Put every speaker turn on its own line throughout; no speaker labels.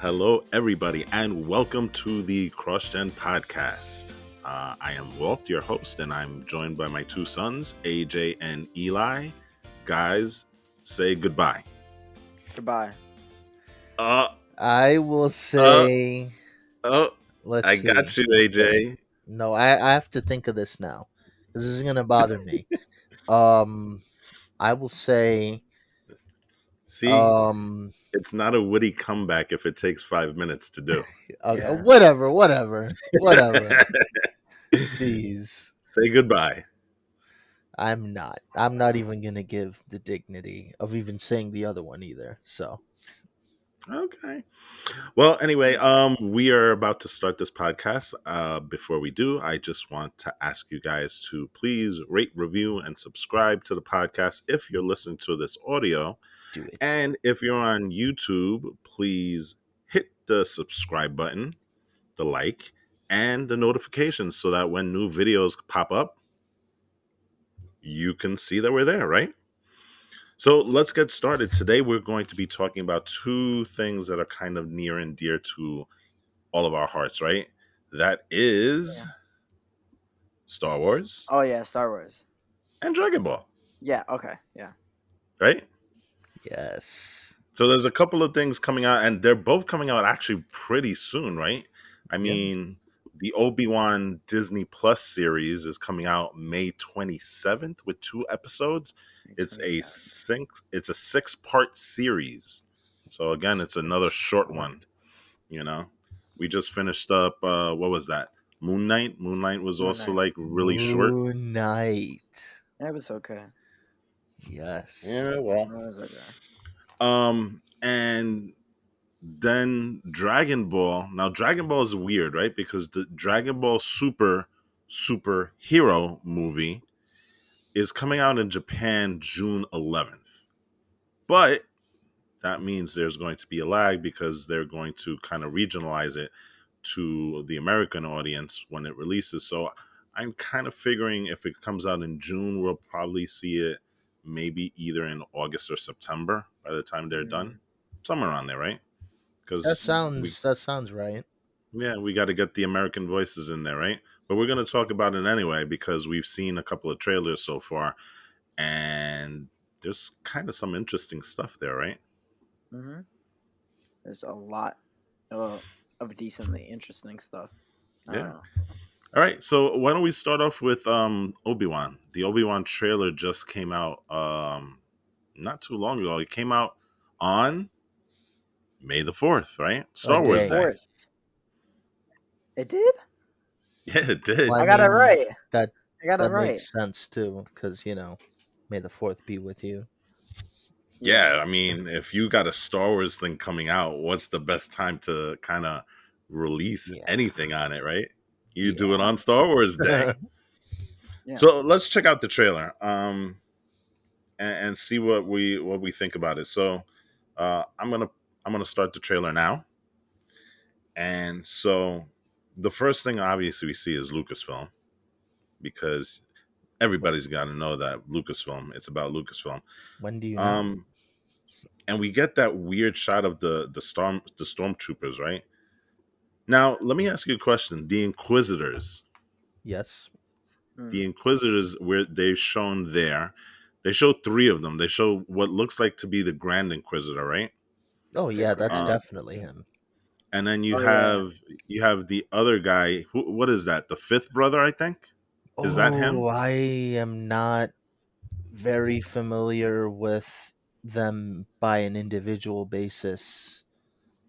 Hello, everybody, and welcome to the CrossGen podcast. I am Walt, your host, and I'm joined by my two sons, AJ and Eli. Guys, say goodbye.
Goodbye.
I will
uh,
say,
oh,
let's
I
see.
got you, AJ.
No, I have to think of this now because this is gonna bother me. Um, I will say,
See,
um,
it's not a witty comeback if it takes 5 minutes to do.
Yeah.
whatever. Jeez,
Say goodbye.
I'm not. I'm not even gonna give the dignity of even saying the other one either. So
Okay. Well, anyway, we are about to start this podcast. Before we do, I just want to ask you guys to please rate, review, and subscribe to the podcast if you're listening to this audio.
do it.
And if you're on YouTube, please hit the subscribe button, the like, and the notifications so that when new videos pop up, you can see that we're there, right? So let's get started. Today, we're going to be talking about two things that are kind of near and dear to all of our hearts, right? That is Star Wars
Oh yeah, Star Wars.
and Dragon Ball,
Yeah. Okay. Yeah.
right?
Yes.
So there's a couple of things coming out, and they're both coming out actually pretty soon, right? I
Yeah.
mean, the Obi-Wan Disney Plus series is coming out May 27th with 2 episodes. It's a 6-part series. So again, it's another short one, you know. We just finished up what was that? Moon Knight. Moon Knight was also like really short.
Moon Knight.
It was okay.
Yes.
Yeah, well.
It was okay.
And then Dragon Ball. Now Dragon Ball is weird, right? Because the Dragon Ball Super Hero movie is coming out in Japan June 11th. But that means there's going to be a lag because they're going to kind of regionalize it to the American audience when it releases. So I'm kind of figuring if it comes out in June, we'll probably see it maybe either in August or September by the time they're done. Somewhere around there, right?
That
Because
sounds right.
we got to get the American voices in there, right? But we're going to talk about it anyway because we've seen a couple of trailers so far, and there's kind of some interesting stuff there, right?
Mm-hmm. There's a lot of decently interesting stuff.
Yeah. All right, so why don't we start off with Obi-Wan? The Obi-Wan trailer just came out not too long ago. It came out on May the 4th, right? Star Wars Day.
4th. It did.
Yeah, it did.
I got it right.
That
I got it
that
right.
makes sense too, because may the 4th be with you.
Yeah, I mean, if you got a Star Wars thing coming out, what's the best time to kind of release anything on it, right? You do it on Star Wars Day.
Yeah.
So let's check out the trailer and see what we think about it. So I'm gonna start the trailer now. And so the first thing obviously we see is Lucasfilm, because everybody's got to know that Lucasfilm. It's about Lucasfilm.
When do you know?
And we get that weird shot of the stormtroopers, right? Now, let me ask you a question. The Inquisitors.
Yes.
The Inquisitors, where they've shown there, they show 3 of them. They show what looks like to be the Grand Inquisitor, right?
Oh yeah, that's definitely him.
And then you have the other guy. What is that? The 5th brother, I think. Is that him?
Oh, I am not very familiar with them by an individual basis.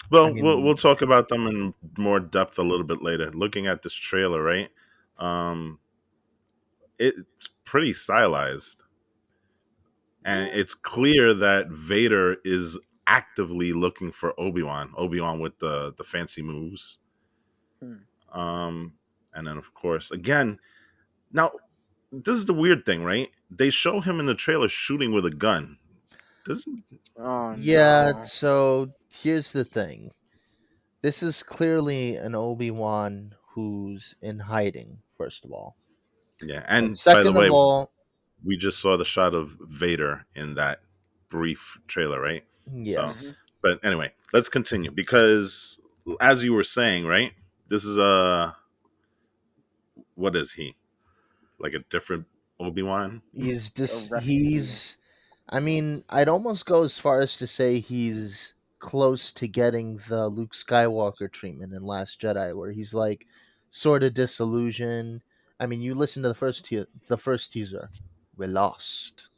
Well,
I mean,
we'll talk about them in more depth a little bit later. Looking at this trailer, right? It's pretty stylized, and it's clear that Vader is actively looking for Obi-Wan. Obi-Wan with the fancy moves. And then of course, again, now this is the weird thing, right? They show him in the trailer shooting with a gun.
Yeah, so here's the thing. This is clearly an Obi-Wan who's in hiding, first of all.
Yeah, and
second
by the way,
of all,
we just saw the shot of Vader in that brief trailer, right?
yes.
But anyway, let's continue because as you were saying, right? This is a what is he? Like a different Obi-Wan?
He's
A
just
recipe.
I mean, I'd almost go as far as to say he's close to getting the Luke Skywalker treatment in Last Jedi, where he's like sort of disillusioned. I mean, you listen to the first teaser. We're lost.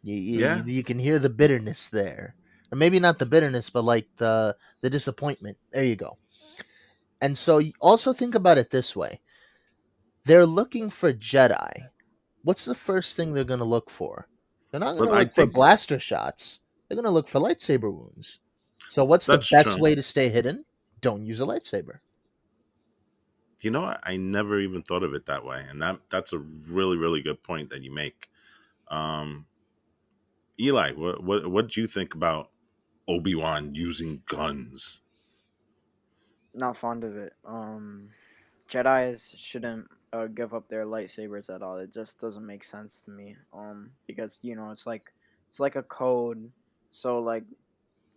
Yeah.
You can hear the bitterness there, or maybe not the bitterness, but like the disappointment. There you go. And so, also think about it this way: they're looking for Jedi. What's the first thing they're going to look for? They're not going
But
to
I
look for
think
blaster shots. They're going to look for lightsaber wounds. So, what's the
that's
best
true.
way to stay hidden? Don't use a lightsaber.
You know what? I never even thought of it that way, and that's a really really good point that you make. Um, Eli, what do you think about Obi-Wan using guns?
Not fond of it. Jedi's shouldn't give up their lightsabers at all. It just doesn't make sense to me. Because it's like a code. So like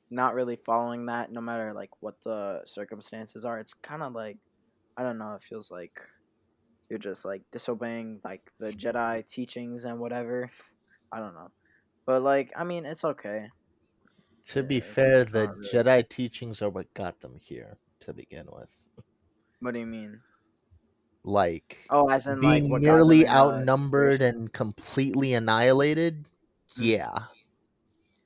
not really following that, no matter like what the circumstances are. It's kind of like I don't know. It feels like you're just like disobeying like the Jedi teachings and whatever. I don't know, but like I mean, it's okay.
To be fair,
It's
the
not really.
Jedi teachings are what got them here to begin with.
What do you mean?
Like,
Oh, as in like
being
what got them
nearly
in
outnumbered
situation?
and completely annihilated?
Mm.
Yeah.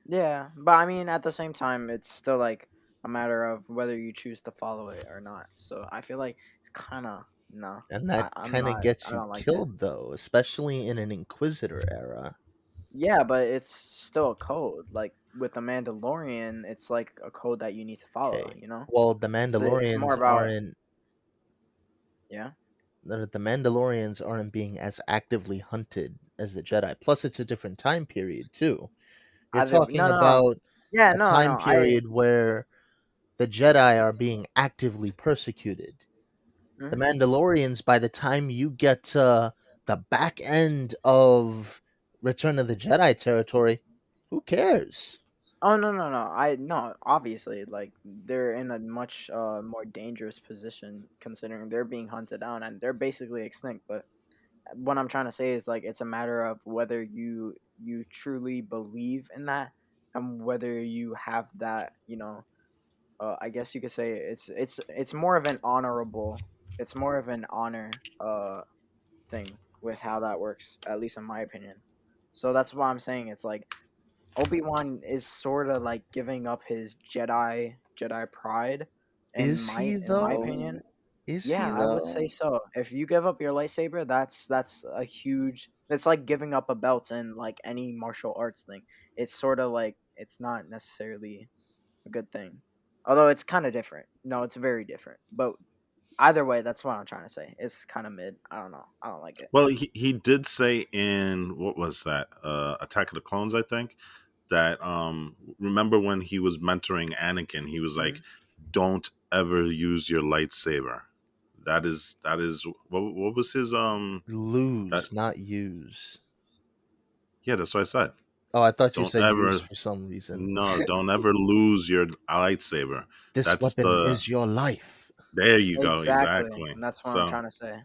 Yeah, but I mean, at the same time, it's still like a matter of whether you choose to follow it or not. So I feel like it's kind of no.
And that
I'm
kind of
not.
gets
I
you
don't like it.
killed, though, especially in an Inquisitor era.
Yeah, but it's still a code. Like with the Mandalorian, it's like a code that you need to follow.
Okay.
You know,
Well, the
it's more
Mandalorians
about
aren't
yeah.
the Mandalorians aren't being as actively hunted as the Jedi. Plus, it's a different time period too. You're
Either
talking
no, no, no.
about
Yeah,
a
no,
time
no. I.
period where the Jedi are being actively persecuted. The
Mhm.
Mandalorians, by the time you get to the back end of Return of the Jedi territory, who cares?
Oh no, no, no. I no. Obviously, like they're in a much more dangerous position considering they're being hunted down and they're basically extinct. But what I'm trying to say is like it's a matter of whether you truly believe in that and whether you have that I guess you could say it's more of an honorable it's more of an honor thing with how that works, at least in my opinion. So that's why I'm saying it's like Obi-Wan is sort of like giving up his Jedi pride
Is he
in my
though?
opinion.
Is he
Yeah, I would say
though?
so. If you give up your lightsaber, that's a huge. It's like giving up a belt in like any martial arts thing. It's sort of like it's not necessarily a good thing, although it's kind of different. No, it's very different. But either way, that's what I'm trying to say. It's kind of mid. I don't know. I don't like it.
Well, he did say in what was that? Attack of the Clones, I think. That remember when he was mentoring Anakin, he was
Hmm.
like, "Don't ever use your lightsaber." That is what was his that
Lose, not use.
yeah, that's what I said.
Oh, I thought you
Don't
said use
ever
for some reason.
no, don't ever lose your lightsaber.
This
That's
weapon
the
is your life.
there you go,
Exactly,
exactly.
and that's what I'm
So
trying to say.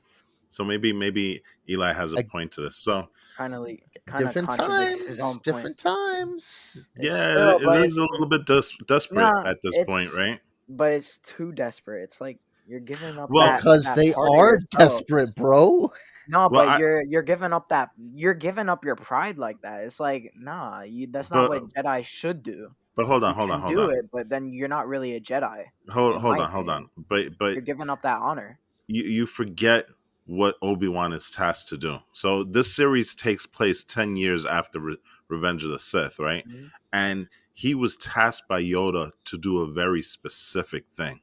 maybe Eli has a
Like,
point to this. So
Kind of contradicts his own point.
different times.
It's
yeah,
still,
it
but
is
it's
a little bit desperate
no,
at this point, right?
but it's too desperate. It's like you're giving up
Well,
Because
that
they
part of
are
yourself.
desperate, bro.
No,
well,
but you're giving up that you're giving up your pride like that. It's like nah, that's not
but
what Jedi should do.
hold on,
You
hold on,
can
hold
do
on,
it, but then you're not really a Jedi, in
hold
my
on, hold on.
opinion.
But
You're giving up that honor.
you forget what Obi-Wan is tasked to do. So this series takes place 10 years after Revenge of the Sith, right?
Mhm.
And he was tasked by Yoda to do a very specific thing.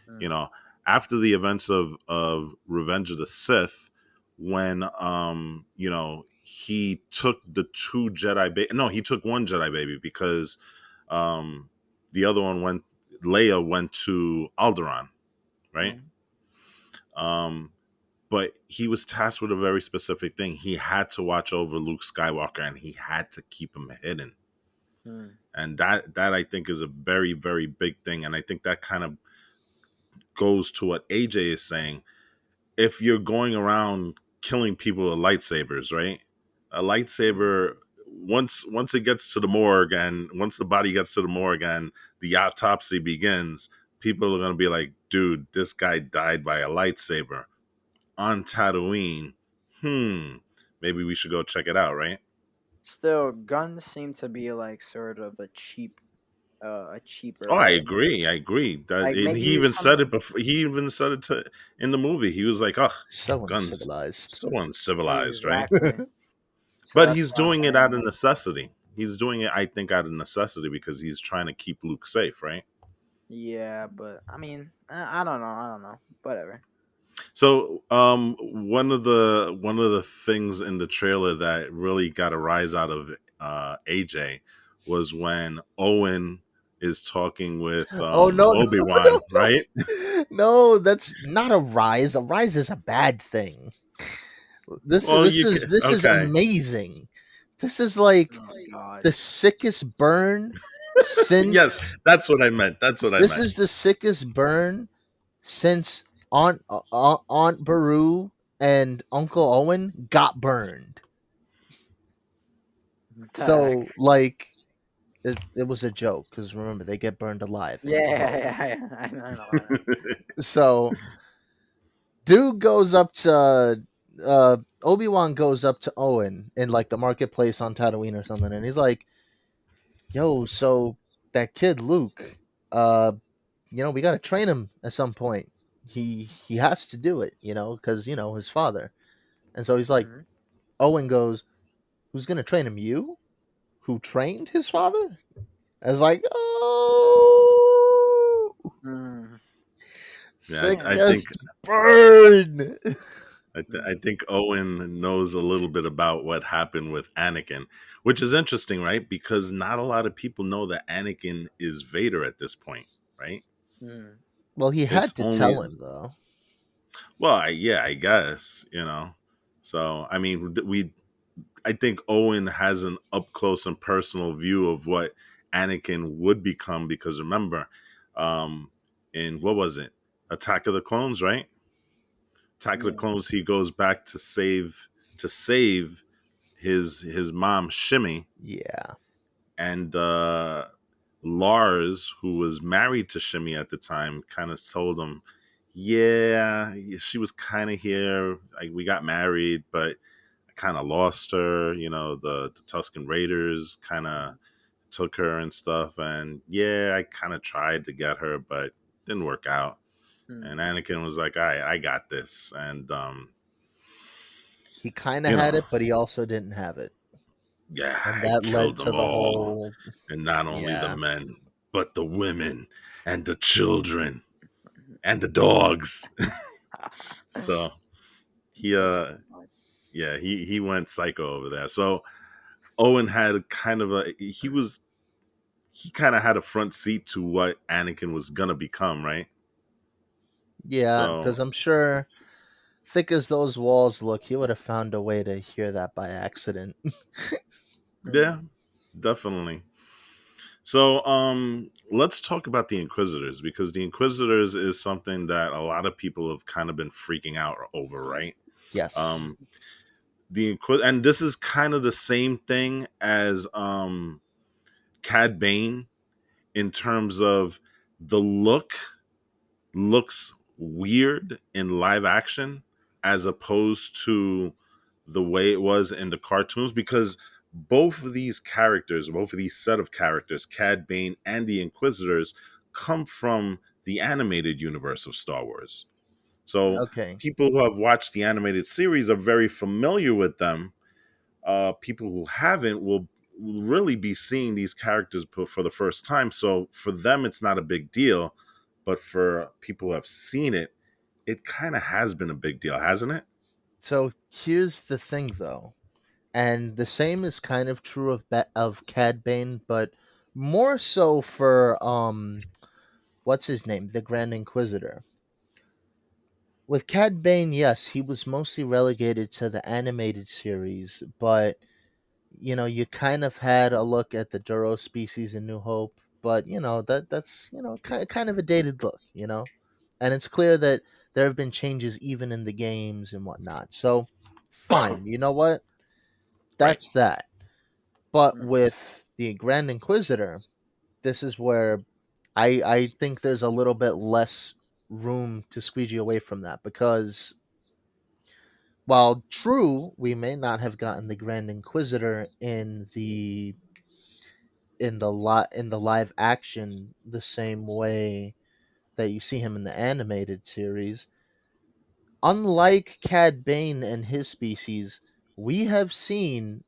You
Mm.
know, after the events of Revenge of the Sith, when he took the two Jedi no, he took one Jedi baby because um the other one went Leia went to Alderaan, right?
Mm.
Um but he was tasked with a very specific thing. He had to watch over Luke Skywalker and he had to keep him hidden.
Mm.
And that I think is a very, very big thing. And I think that kind of goes to what AJ is saying. If you're going around killing people with lightsabers, right? A lightsaber, once it gets to the morgue, and once the body gets to the morgue and the autopsy begins, people are gonna be like, dude, this guy died by a lightsaber on Tatooine. Maybe we should go check it out, right?
Still, guns seem to be like sort of a
Oh,
cheaper
I
way.
agree. I agree. That,
Like
and he
maybe
even said
something
it before. He even said it in the movie. He was like, "Oh,
So
guns,
uncivilized.
so uncivilized, right?"
exactly. So
But
that's
he's
what I'm
doing it
saying.
out of
Like,
necessity. He's doing it, I think, out of necessity because he's trying to keep Luke safe, right?
yeah, but I mean, I don't know. I don't know. Whatever.
So, one of the things in the trailer that really got a rise out of AJ was when Owen is talking with
Oh no,
Obi-Wan,
no,
right?
no, that's not a rise. A rise is a bad thing. This
Well,
this
you
is
can,
this is
okay.
amazing. This is like
Oh God.
the sickest burn
Yes,
since
that's what I meant. That's what I
this
meant.
is the sickest burn since Aunt Beru and Uncle Owen got burned.
What the heck?
So like it was a joke because remember they get burned alive in the
Yeah,
book.
yeah, yeah. I know. I know. I know.
So dude goes up to Obi-Wan goes up to Owen in like the marketplace on Tatooine or something, and he's like, "Yo, so that kid Luke, uh, we got to train him at some point. He has to do it, because his father." And so he's like,
Mhm.
Owen goes, "Who's gonna train him? You? Who trained his father?" I was like, "Oh,
Mm.
Yeah, I
Man.
think
sickest burn."
I think Owen knows a little bit about what happened with Anakin, which is interesting, right? Because not a lot of people know that Anakin is Vader at this point, right?
Mm.
Well, he
It's
had to
only
tell him though.
well, yeah, I guess So I mean, I think Owen has an up close and personal view of what Anakin would become because remember, um, in what was it, Attack of the Clones, right? Attack of the
Yeah.
Clones, he goes back to save his mom Shimmy,
Yeah.
and Lars, who was married to Shimmy at the time, kind of told him, "Yeah, she was kind of here. We got married, but I kind of lost her. The Tuscan Raiders kind of took her and stuff, and yeah, I kind of tried to get her, but didn't work out."
Mm.
And Anakin was like, I got this," and
He kind of
you
had
know,
it, but he also didn't have it.
yeah,
And
I
that led
killed
to
them
the
all.
whole
And not only the
yeah.
men, but the women and the children and the dogs. So he
Such a good one.
yeah, he went psycho over there. So Owen had kind of he kind of had a front seat to what Anakin was gonna become, right?
Yeah,
So
because I'm sure, thick as those walls look, he would have found a way to hear that by accident.
yeah,
Mm.
definitely. So let's talk about the Inquisitors because the Inquisitors is something that a lot of people have kind of been freaking out over, right?
Yes.
Um and this is kind of the same thing as Cad Bane in terms of the looks weird in live action as opposed to the way it was in the cartoons because both of these characters, both of these set of characters, Cad Bane and the Inquisitors, come from the animated universe of Star Wars. So
Okay.
people who have watched the animated series are very familiar with them. People who haven't will really be seeing these characters for the first time. So for them, it's not a big deal. But for people who have seen it, it kind of has been a big deal, hasn't it?
So here's the thing, though, and the same is kind of true of Cad Bane, but more so for what's his name, the Grand Inquisitor. With Cad Bane, yes, he was mostly relegated to the animated series, but You kind of had a look at the Duro species in New Hope, but that's kind of a dated look, and it's clear that there have been changes even in the games and whatnot. So, fine, you know what?
Right.
That's that. But
Mm.
with the Grand Inquisitor, this is where I think there's a little bit less room to squeegee away from that, because while true, we may not have gotten the Grand Inquisitor in the live action the same way that you see him in the animated series. Unlike Cad Bane and his species, we have seen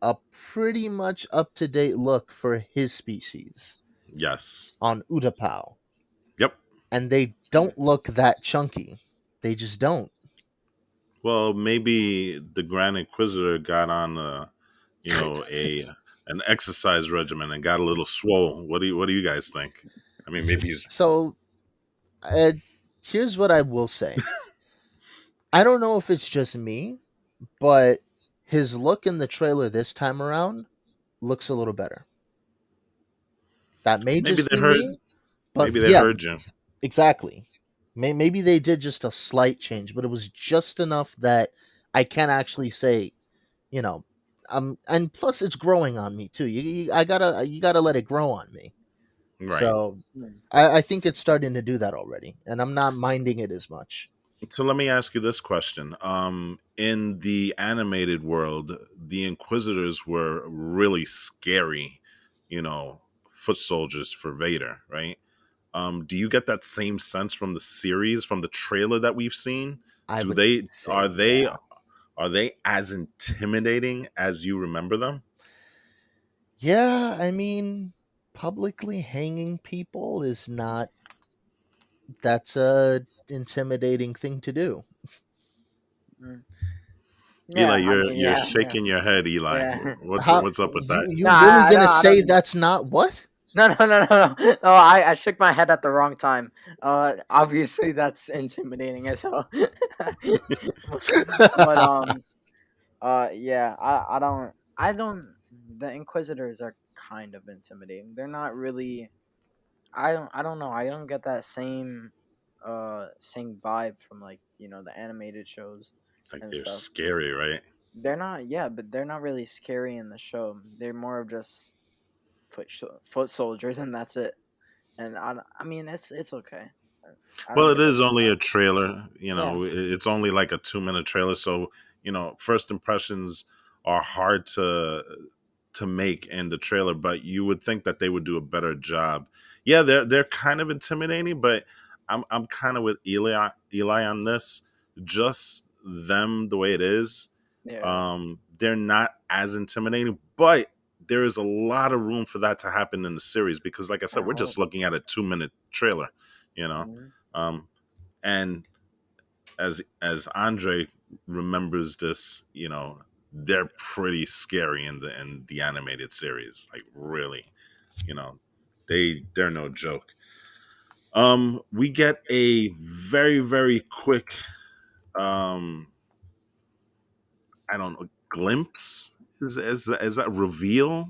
a pretty much up to date look for his species
Yes.
on Utapau,
Yep.
and they
Mm.
don't look that chunky. They just don't.
Well, maybe the Grand Inquisitor got on, a an exercise regimen and got a little swole. What do you guys think? I mean, maybe he's
So, uh, here's what I will say. I don't know if it's just me, but his look in the trailer this time around looks a little better. That may
maybe
just
they
be
heard
me, but
maybe they
yeah,
heard you.
exactly. Maybe they did just a slight change, but it was just enough that I can actually say, you know, and plus it's growing on me too. You gotta let it grow on me.
Right.
So
Mm.
I think it's starting to do that already, and I'm not minding it as much.
So let me ask you this question. In the animated world, the Inquisitors were really scary, foot soldiers for Vader, right? Do you get that same sense from the series, from the trailer that we've seen?
I
Do
would
they
say,
are they
yeah,
are they as intimidating as you remember them?
yeah. I mean, publicly hanging people is not that's a intimidating thing to do.
Mm.
Eli,
Yeah, I
you're
mean,
you're
yeah, yeah,
shaking your head, Eli.
yeah.
What's
How
what's up with that?
you
No,
really
I
gonna
don't, I
say
don't.
that's not what?
No, no, no, no, no. No, I shook my head at the wrong time. Obviously that's intimidating as hell. But yeah, I don't. The Inquisitors are kind of intimidating. They're not really. I don't know. I don't get that same vibe from, like, the animated shows
Like
and
they're
stuff.
scary, right?
They're not, yeah, but they're not really scary in the show. They're more of just foot soldiers, and that's it. And I mean, it's okay. I
Well,
don't
it
get that
is
same
only a
vibe.
trailer.
Yeah,
It's only like a 2 minute trailer, so first impressions are hard to make in the trailer. But you would think that they would do a better job. Yeah, they're kind of intimidating, but I'm kind of with Eli on this. Just them the way it is,
yeah.
they're not as intimidating, but there is a lot of room for that to happen in the series because, like I
I
said, we're just
hope.
looking at a 2 minute trailer, you know.
Mhm.
Um, and as Andre remembers this, they're pretty scary in the animated series. Like really, you know, they're no joke. We get a very very quick, um, I don't know, glimpse. Is that reveal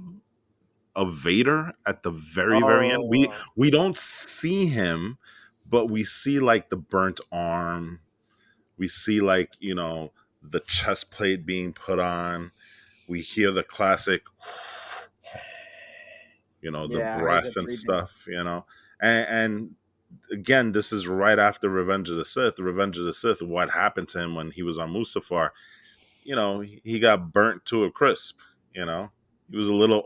of Vader at the very very end? We
Oh,
we don't see him, but we see like the burnt arm. We see like the chest plate being put on. We hear the classic, the
yeah. I heard the
breath and
breathing.
stuff. And again, this is right after Revenge of the Sith. Revenge of the Sith. What happened to him when he was on Mustafar? He got burnt to a crisp. You know, he was a little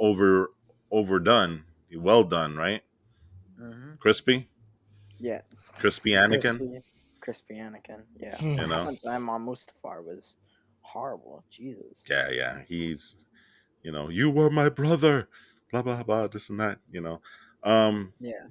overdone. Well done, right?
Hmm.
Crispy,
Yeah,
crispy Anakin.
crispy Anakin. Yeah,
You
what
Hmm.
know,
happened to him on Mustafar was horrible. Jesus.
yeah. He's you were my brother, blah blah blah, this and that. Um,
Yeah.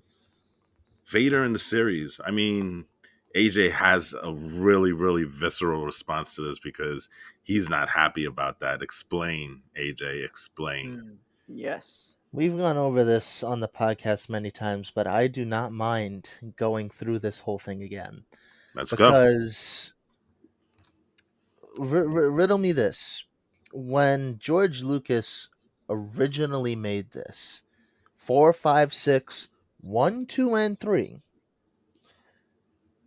Vader in the series. I mean, AJ has a really really visceral response to this because he's not happy about that. Explain, AJ. Explain.
Mm. Yes.
We've gone over this on the podcast many times, but I do not mind going through this whole thing again,
Let's go.
because riddle me this: when George Lucas originally made this, 4, 5, 6, 1, 2, and 3,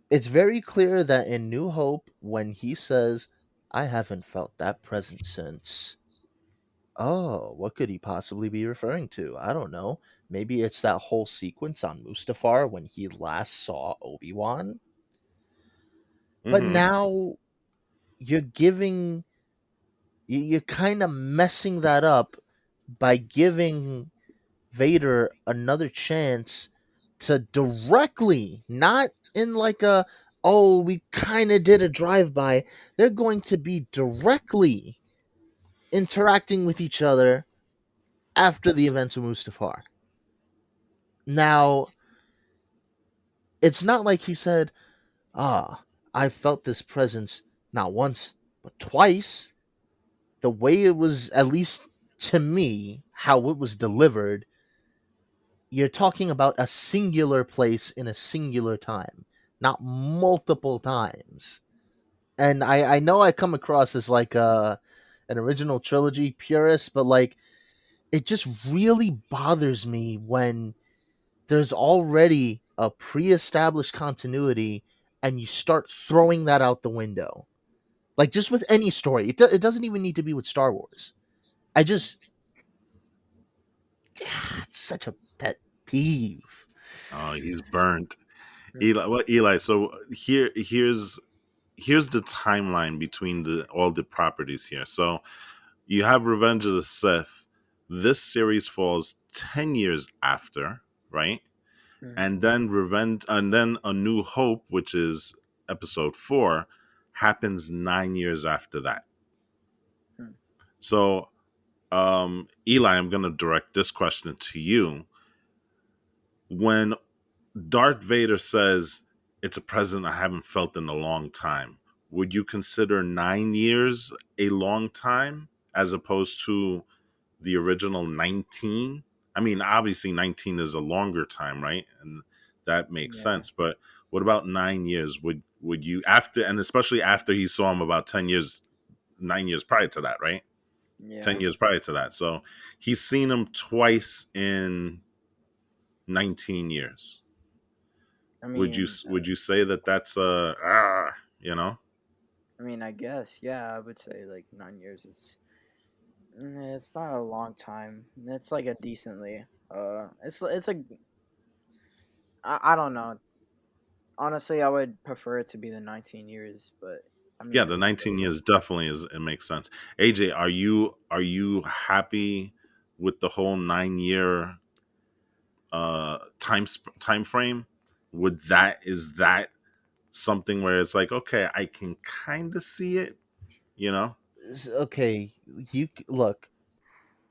it's very clear that in New Hope, when he says, I haven't felt that presence since. Oh, what could he possibly be referring to? I don't know. Maybe it's that whole sequence on Mustafar when he last saw Obi-Wan. But
Mm-hmm.
now you're giving, you're kind of messing that up by giving Vader another chance to directly, not in like a, oh, we kind of did a drive by. They're going to be directly interacting with each other after the events of Mustafar. Now, it's not like he said, I felt this presence not once, but twice. The way it was, at least to me, how it was delivered, you're talking about a singular place in a singular time, not multiple times. And I know I come across as like an original trilogy purist, but like it just really bothers me when there's already a pre-established continuity and you start throwing that out the window. Like just with any story, it doesn't even need to be with Star Wars. I just it's such a pet peeve.
Oh, he's burnt.
Hmm.
Eli, well, Eli. So here's the timeline between the all the properties here. So you have Revenge of the Sith. This series falls 10 years after, right?
Hmm.
And then Revenge, and then A New Hope, which is Episode 4, happens 9 years after that.
Hmm.
So, Eli, I'm going to direct this question to you. When Darth Vader says it's a present I haven't felt in a long time, would you consider 9 years a long time as opposed to the original 19? I mean, obviously 19 is a longer time, right? And that makes
Yeah.
sense. But what about 9 years? Would you, after, and especially after he saw him about 10 years, 9 years prior to that, right? 10
Yeah.
years prior to that. So he's seen him twice in 19 years.
I
Would you
mean,
would you say that that's you know?
I guess, yeah, I would say like 9 years is. It's not a long time. It's like a decently. It's a. I don't know. Honestly, I would prefer it to be the 19 years, but
Yeah, the
it's
19 years definitely is, it makes sense. AJ, are you happy with the whole 9 year time frame? Would that, is that something where it's like, okay, I can kind of see it, you know?
Okay, look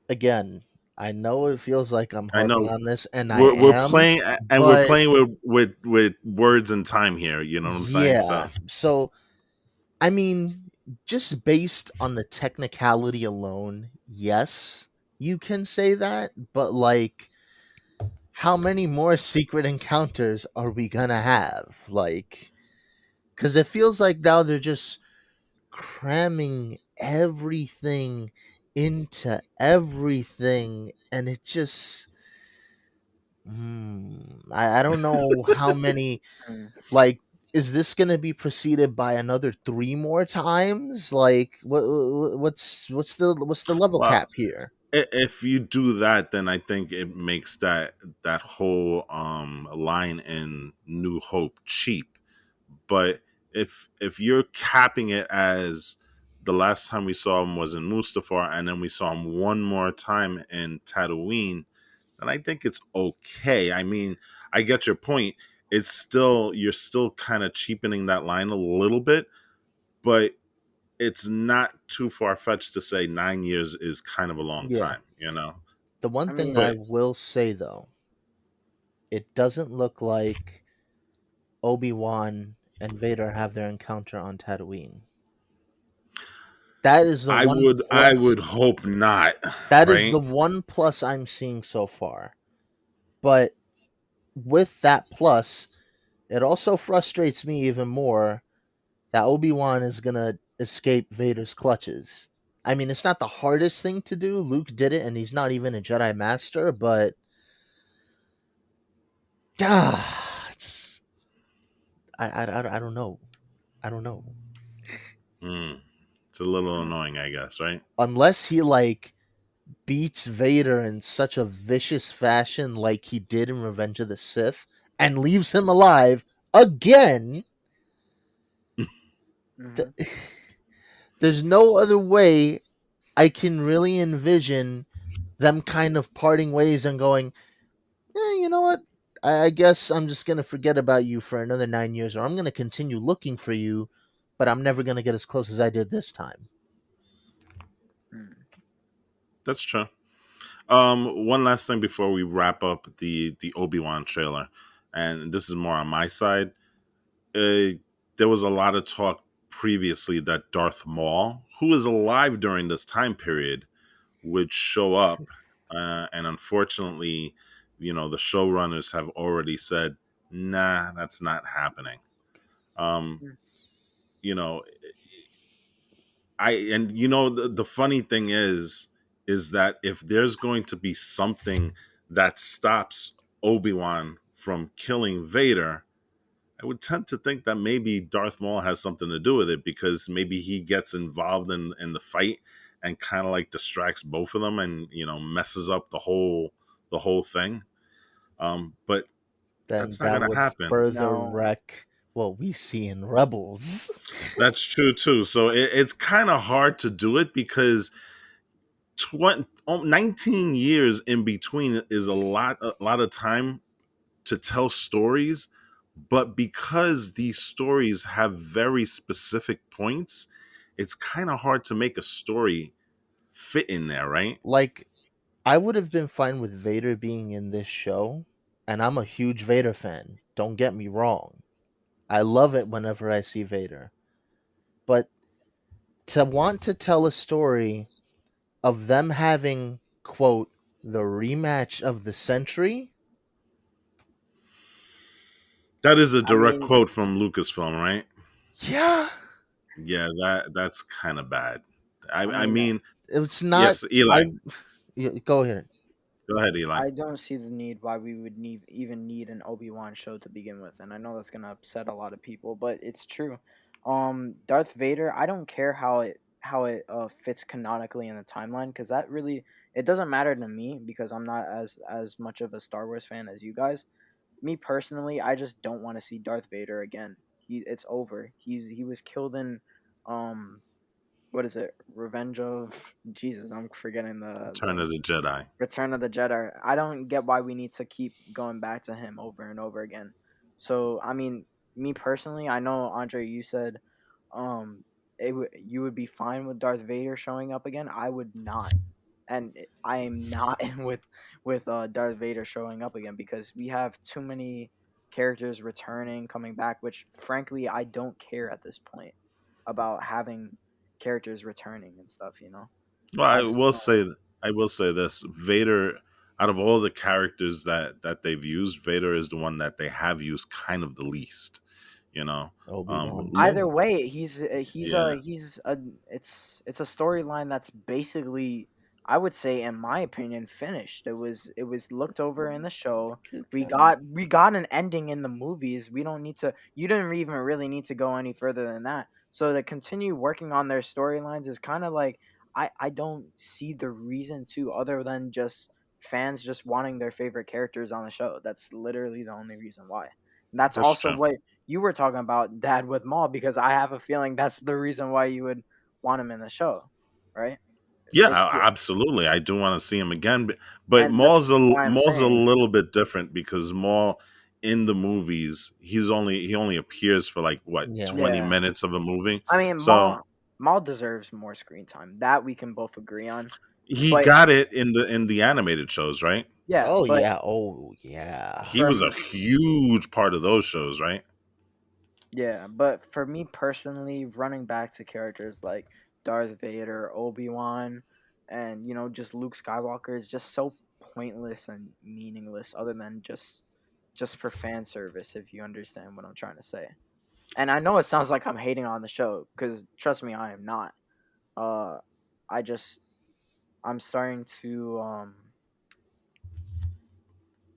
again. I know it feels like I'm
I
harping
know
on this, and I
we're
am,
playing, and we're
but
playing with words and time here, you know what I'm saying? So
yeah. So I mean, just based on the technicality alone, yes, you can say that, but like, how many more secret encounters are we gonna have? Like, because it feels like now they're just cramming everything into everything, and it just. I don't know how many.
mm,
Like, is this gonna be preceded by another 3 more times? Like, what's the level
well,
cap here?
if you do that, then I think it makes that whole line in New Hope cheap. But if you're capping it as the last time we saw him was in Mustafar, and then we saw him one more time in Tatooine, then I think it's okay. I mean, I get your point. It's still, you're still kind of cheapening that line a little bit, but it's not too far fetched to say 9 years is kind of a long
Yeah.
time, you know?
The one
I
thing I
But
mean,
will say though, it doesn't look like Obi-Wan and Vader have their encounter on Tatooine. That is the
I
one
would I
plus.
would hope not,
That is
right?
the one plus I'm seeing so far. But with that plus, it also frustrates me even more that Obi-Wan is gonna escape Vader's clutches. I mean, it's not the hardest thing to do. Luke did it, and he's not even a Jedi Master, but it's I don't know. I don't know.
Hmm. It's a little
Mm.
annoying, I guess, right?
Unless he like beats Vader in such a vicious fashion, like he did in Revenge of the Sith, and leaves him alive again.
Mm-hmm.
th- There's no other way I can really envision them kind of parting ways and going, you know what? I guess I'm just going to forget about you for another 9 years, or I'm going to continue looking for you, but I'm never going to get as close as I did this time.
Mm.
That's true. One last thing before we wrap up the Obi-Wan trailer, and this is more on my side. There was a lot of talk previously that Darth Maul, who is alive during this time period, would show up, and unfortunately, the showrunners have already said, "Nah, that's not happening." Um,
Mm.
you know, the funny thing is that if there's going to be something that stops Obi-Wan from killing Vader, I would tend to think that maybe Darth Maul has something to do with it, because maybe he gets involved in the fight and kind of like distracts both of them, and messes up the whole thing. But
Then
that's not
that
going to
would
happen.
further
No.
wreck what we see in Rebels.
That's true too. So it's kind of hard to do it, because 19 years in between is a lot of time to tell stories, but because these stories have very specific points, it's kind of hard to make a story fit in there, right?
Like, I would have been fine with Vader being in this show, and I'm a huge Vader fan. Don't get me wrong. I love it whenever I see Vader. But to want to tell a story of them having, quote, the rematch of the century,
That is a
I
direct
mean,
quote from Lucasfilm, right?
yeah,
Yeah, that's kind of bad. I,
I
I
mean,
mean,
it's not.
yes, Eli.
I Go ahead.
Go ahead, Eli.
I don't see the need why we would even need an Obi-Wan show to begin with, and I know that's gonna upset a lot of people, but it's true. Darth Vader, I don't care how it fits canonically in the timeline, because that really, it doesn't matter to me, because I'm not as much of a Star Wars fan as you guys. Me personally, I just don't want to see Darth Vader again. It's over. He was killed in um what is it? Revenge of Jesus. I'm forgetting
Return
the
of the Jedi.
Return of the Jedi. I don't get why we need to keep going back to him over and over again. So I mean, me personally, I know Andre, you said, um, you would be fine with Darth Vader showing up again. I would not, and I am not with Darth Vader showing up again, because we have too many characters returning, coming back. Which frankly, I don't care at this point about having characters returning and stuff.
Well,
I just don't.
I will say this: Vader, out of all the characters that they've used, Vader is the one that they have used kind of the least. You know,
Obi-Wan
Either
too.
way,
yeah,
he's a it's a storyline that's basically, I would say, in my opinion, finished. It was looked over in the show. We got an ending in the movies. We don't need to. You didn't even really need to go any further than that. So to continue working on their storylines is kind of like, I don't see the reason to, other than just fans just wanting their favorite characters on the show. That's literally the only reason why. And that's
that's
also
true.
what you were talking about, Dad, with Maul, because I have a feeling that's the reason why you would want him in the show, right?
Yeah,
If
absolutely. I do want to see him again, but
And that's why I'm
Maul's a
saying,
little bit different, because Maul in the movies he only appears for like what
Yeah.
20 minutes of a movie,
I mean,
so
Maul deserves more screen time. That we can both agree on.
he
But
got it in the animated shows, right?
yeah,
Oh
but
yeah. Oh yeah.
He was a
from
huge part of those shows, right?
yeah, but for me personally, running back to characters like Darth Vader, Obi-Wan, and just Luke Skywalker is just so pointless and meaningless, other than just for fan service, if you understand what I'm trying to say. And I know it sounds like I'm hating on the show, because trust me, I am not. Uh, I just I'm starting to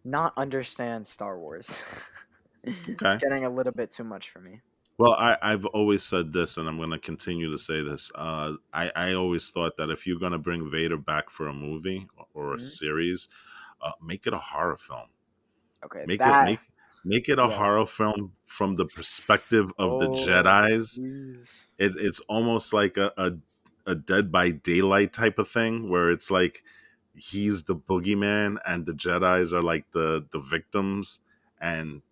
not understand Star Wars. It's
Okay.
getting a little bit too much for me.
Well, I've always said this, and I'm going to continue to say this. I always thought that if you're going to bring Vader back for a movie or a
Mhm.
series, make it a horror film.
Okay,
Make it
that
make it a horror
yes.
film from the perspective of the
Oh,
Jedi's.
jeez.
It's almost like a Dead by Daylight type of thing, where it's like he's the boogeyman and the Jedi's are like the victims, and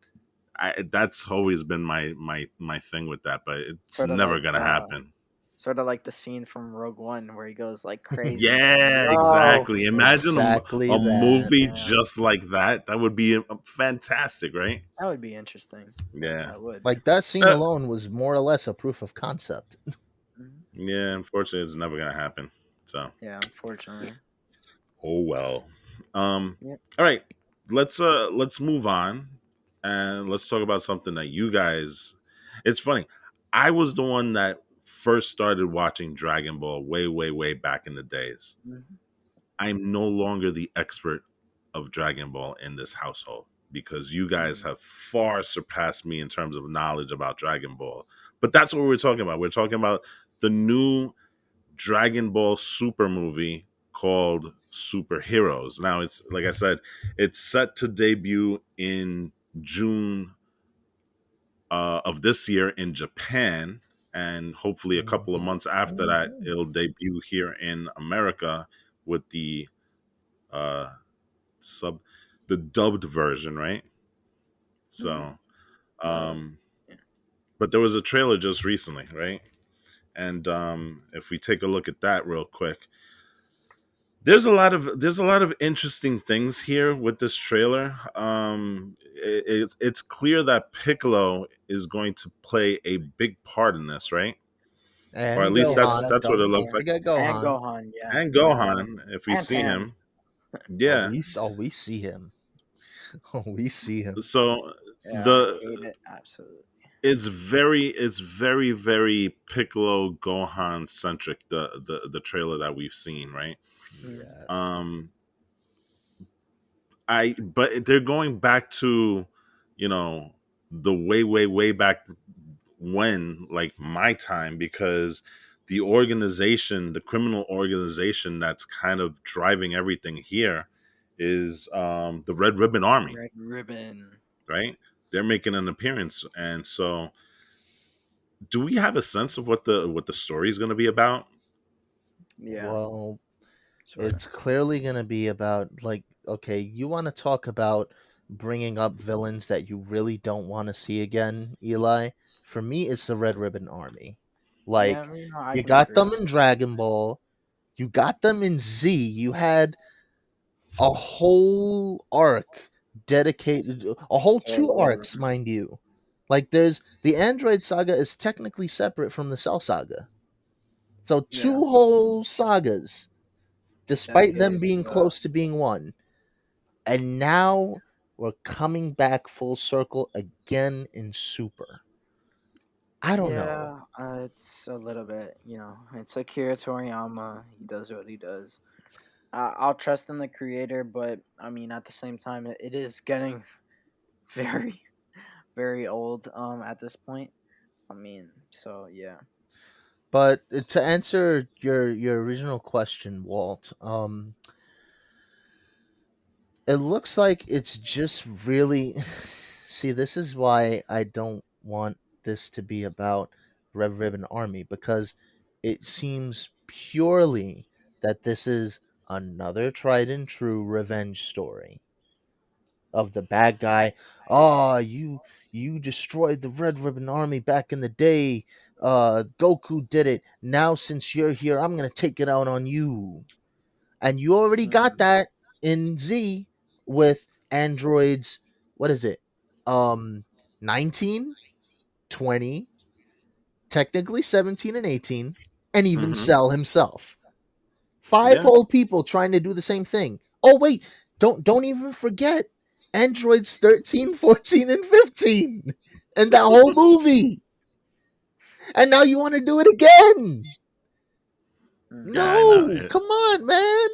that's always been my thing with that, but it's
Sort of
never
like
gonna happen.
sort of like the scene from Rogue One where he goes like crazy.
Yeah,
Yo,
exactly. Imagine
Exactly
a
that.
movie
damn,
just like that. That would be fantastic, right?
that would be interesting.
Yeah.
That would.
Like that scene
Uh,
alone was more or less a proof of concept.
Mhm.
yeah, unfortunately, it's never gonna happen. So,
Yeah, unfortunately.
oh well.
Yep.
All right, let's move on and let's talk about something that you guys. It's funny. I was the one that first started watching Dragon Ball way back in the days.
Mhm.
I'm no longer the expert of Dragon Ball in this household because you guys
Mm.
have far surpassed me in terms of knowledge about Dragon Ball. But that's what we're talking about. We're talking about the new Dragon Ball Super movie called Superheroes. Now, it's like I said, it's set to debut in June of this year in Japan, and hopefully a couple of
Mhm,
months after that,
mhm.
it'll debut here in America with uh, sub the dubbed version, right?
Mhm.
So,
Uh,
um,
yeah.
but there was a trailer just recently, right? And if we take a look at that real quick, there's a lot of interesting things here with this trailer. It's clear that Piccolo is going to play a big part in this, right? Or at
And
least that's
Gohan.
Yes.
that's what it
Don't
looks
Yeah.
like.
forget
And
Gohan.
Gohan, yeah.
And
And
Gohan, if we
and
see
Pan.
him,
Oh,
yeah.
we see him. Oh, we see him.
So
Yeah, I
the
hate it absolutely.
it's very Piccolo Gohan centric, the trailer that we've seen, right?
Mm.
Yes.
Um, but they're going back to, you know, the way back when, like my time, because the criminal organization that's kind of driving everything here is the Red Ribbon Army,
Red Ribbon.
right? They're making an appearance, and so do we have a sense of what the story is going to be about?
Yeah,
Well,
sort of.
it's clearly going to be about, like, okay, you want to talk about bringing up villains that you really don't want to see again, Eli? For me, it's the Red Ribbon Army.
Yeah,
Like,
I
you
can
got
agree.
them in Dragon Ball, you got them in Z, you had a whole arc dedicated, a whole
So
two
yeah,
arcs, mind you. Like, there's the Android saga is technically separate from the Cell saga. So,
yeah,
two whole sagas, despite them
dedicated
being
to that.
close to being one. And now we're coming back full circle again in Super. I don't know.
Yeah, it's a little bit, it's Akira Toriyama. He does what he does. I'll trust in the creator, but I mean, at the same time, it is getting very, very old. At this point, I mean, so yeah,
But to answer your original question, Walt, it looks like it's just really. See, this is why I don't want this to be about Red Ribbon Army, because it seems purely that this is another tried and true revenge story of the bad guy. Oh, you destroyed the Red Ribbon Army back in the day. Goku did it. Now since you're here, I'm gonna take it out on you. And you already got
mm,
that in Z with androids. What is it? 19, 20, technically 17 and 18, and even
Mm-hmm.
Cell himself. Five
Yeah.
whole people trying to do the same thing. Oh wait, don't even forget androids 13, 14, and 15 and that whole movie. And now you want to do it again.
Mm.
Yeah, I know.
No, come on, man.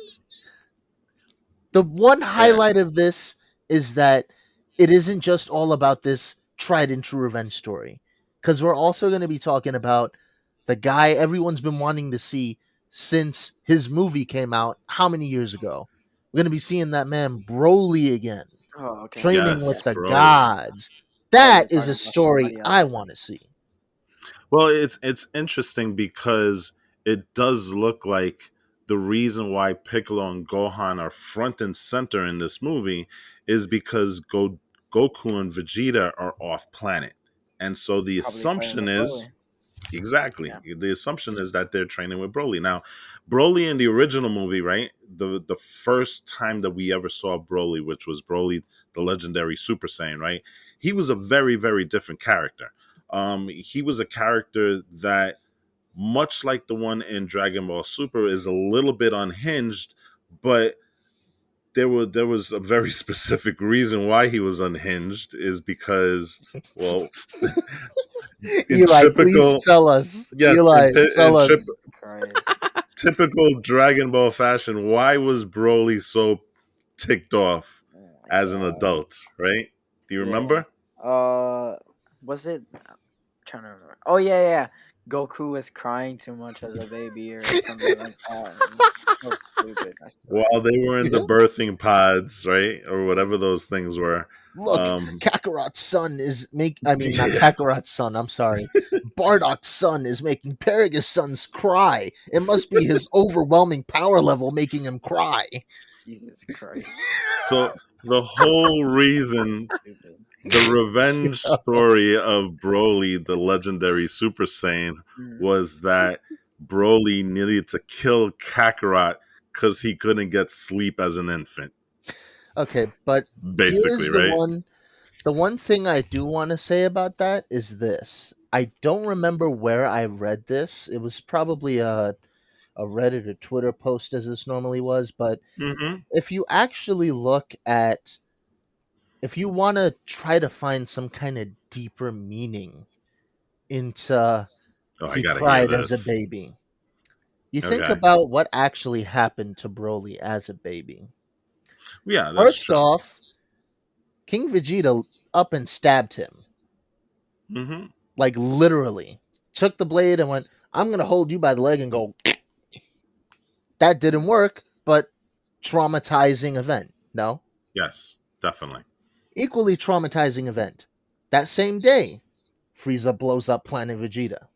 The one
Yeah,
highlight of this is that it isn't just all about this tried and true revenge story. Because we're also going to be talking about the guy everyone's been wanting to see since his movie came out how many years ago? We're going to be seeing that man Broly again,
Oh, okay.
training with
yes,
the
Yes.
Broly.
gods.
Thought you
That
were
is
talking
a
about
story
somebody
I
else.
want to see.
Well, it's interesting because it does look like the reason why Piccolo and Gohan are front and center in this movie is because Goku and Vegeta are off planet. And so the
Probably fighting
assumption
with
is
Broly.
exactly
Yeah.
the assumption is that they're training with Broly. Now, Broly in the original movie, right? The first time that we ever saw Broly, which was Broly, the legendary Super Saiyan, right? He was a very, very different character. He was a character that, much like the one in Dragon Ball Super, is a little bit unhinged, but there was a very specific reason why he was unhinged is because, well, in
Eli, please
typical
tell us.
yes,
Eli, tell
in
us.
Christ.
typical Dragon Ball fashion, why was Broly so ticked off
Oh my
as an
god.
adult, right? Do you
Yeah.
remember?
Was it? I'm trying to remember. Oh yeah, yeah. Goku was crying too much as a baby or something like that. So stupid. I swear.
While they were in the
Yeah.
birthing pods, right? Or whatever those things were.
Look,
Um
Kakarot's son is I mean, not Kakarot's son, I'm sorry. Bardock's son is making Paragus' sons cry. It must be his overwhelming power level making him cry.
Jesus Christ.
so the whole reason,
Stupid.
the revenge story of Broly, the legendary Super Saiyan,
Mm.
was that Broly needed to kill Kakarot because he couldn't get sleep as an infant,
Okay, but
basically,
here's the
right?
one thing I do want to say about that is this. I don't remember where I read this. It was probably a Reddit or Twitter post as this normally was, but
Mm-hmm.
if you actually look at if you want to try to find some kind of deeper meaning into
Oh, I
he
gotta hear
cried as a
this.
baby, you think
Okay.
about what actually happened to Broly as a baby.
Yeah, that's
First
true.
off, King Vegeta up and stabbed him,
Mm-hmm.
like literally. Took the blade and went, I'm going to hold you by the leg and go. That didn't work, but traumatizing event. No?
Yes, definitely.
Equally traumatizing event. That same day, Frieza blows up Planet Vegeta.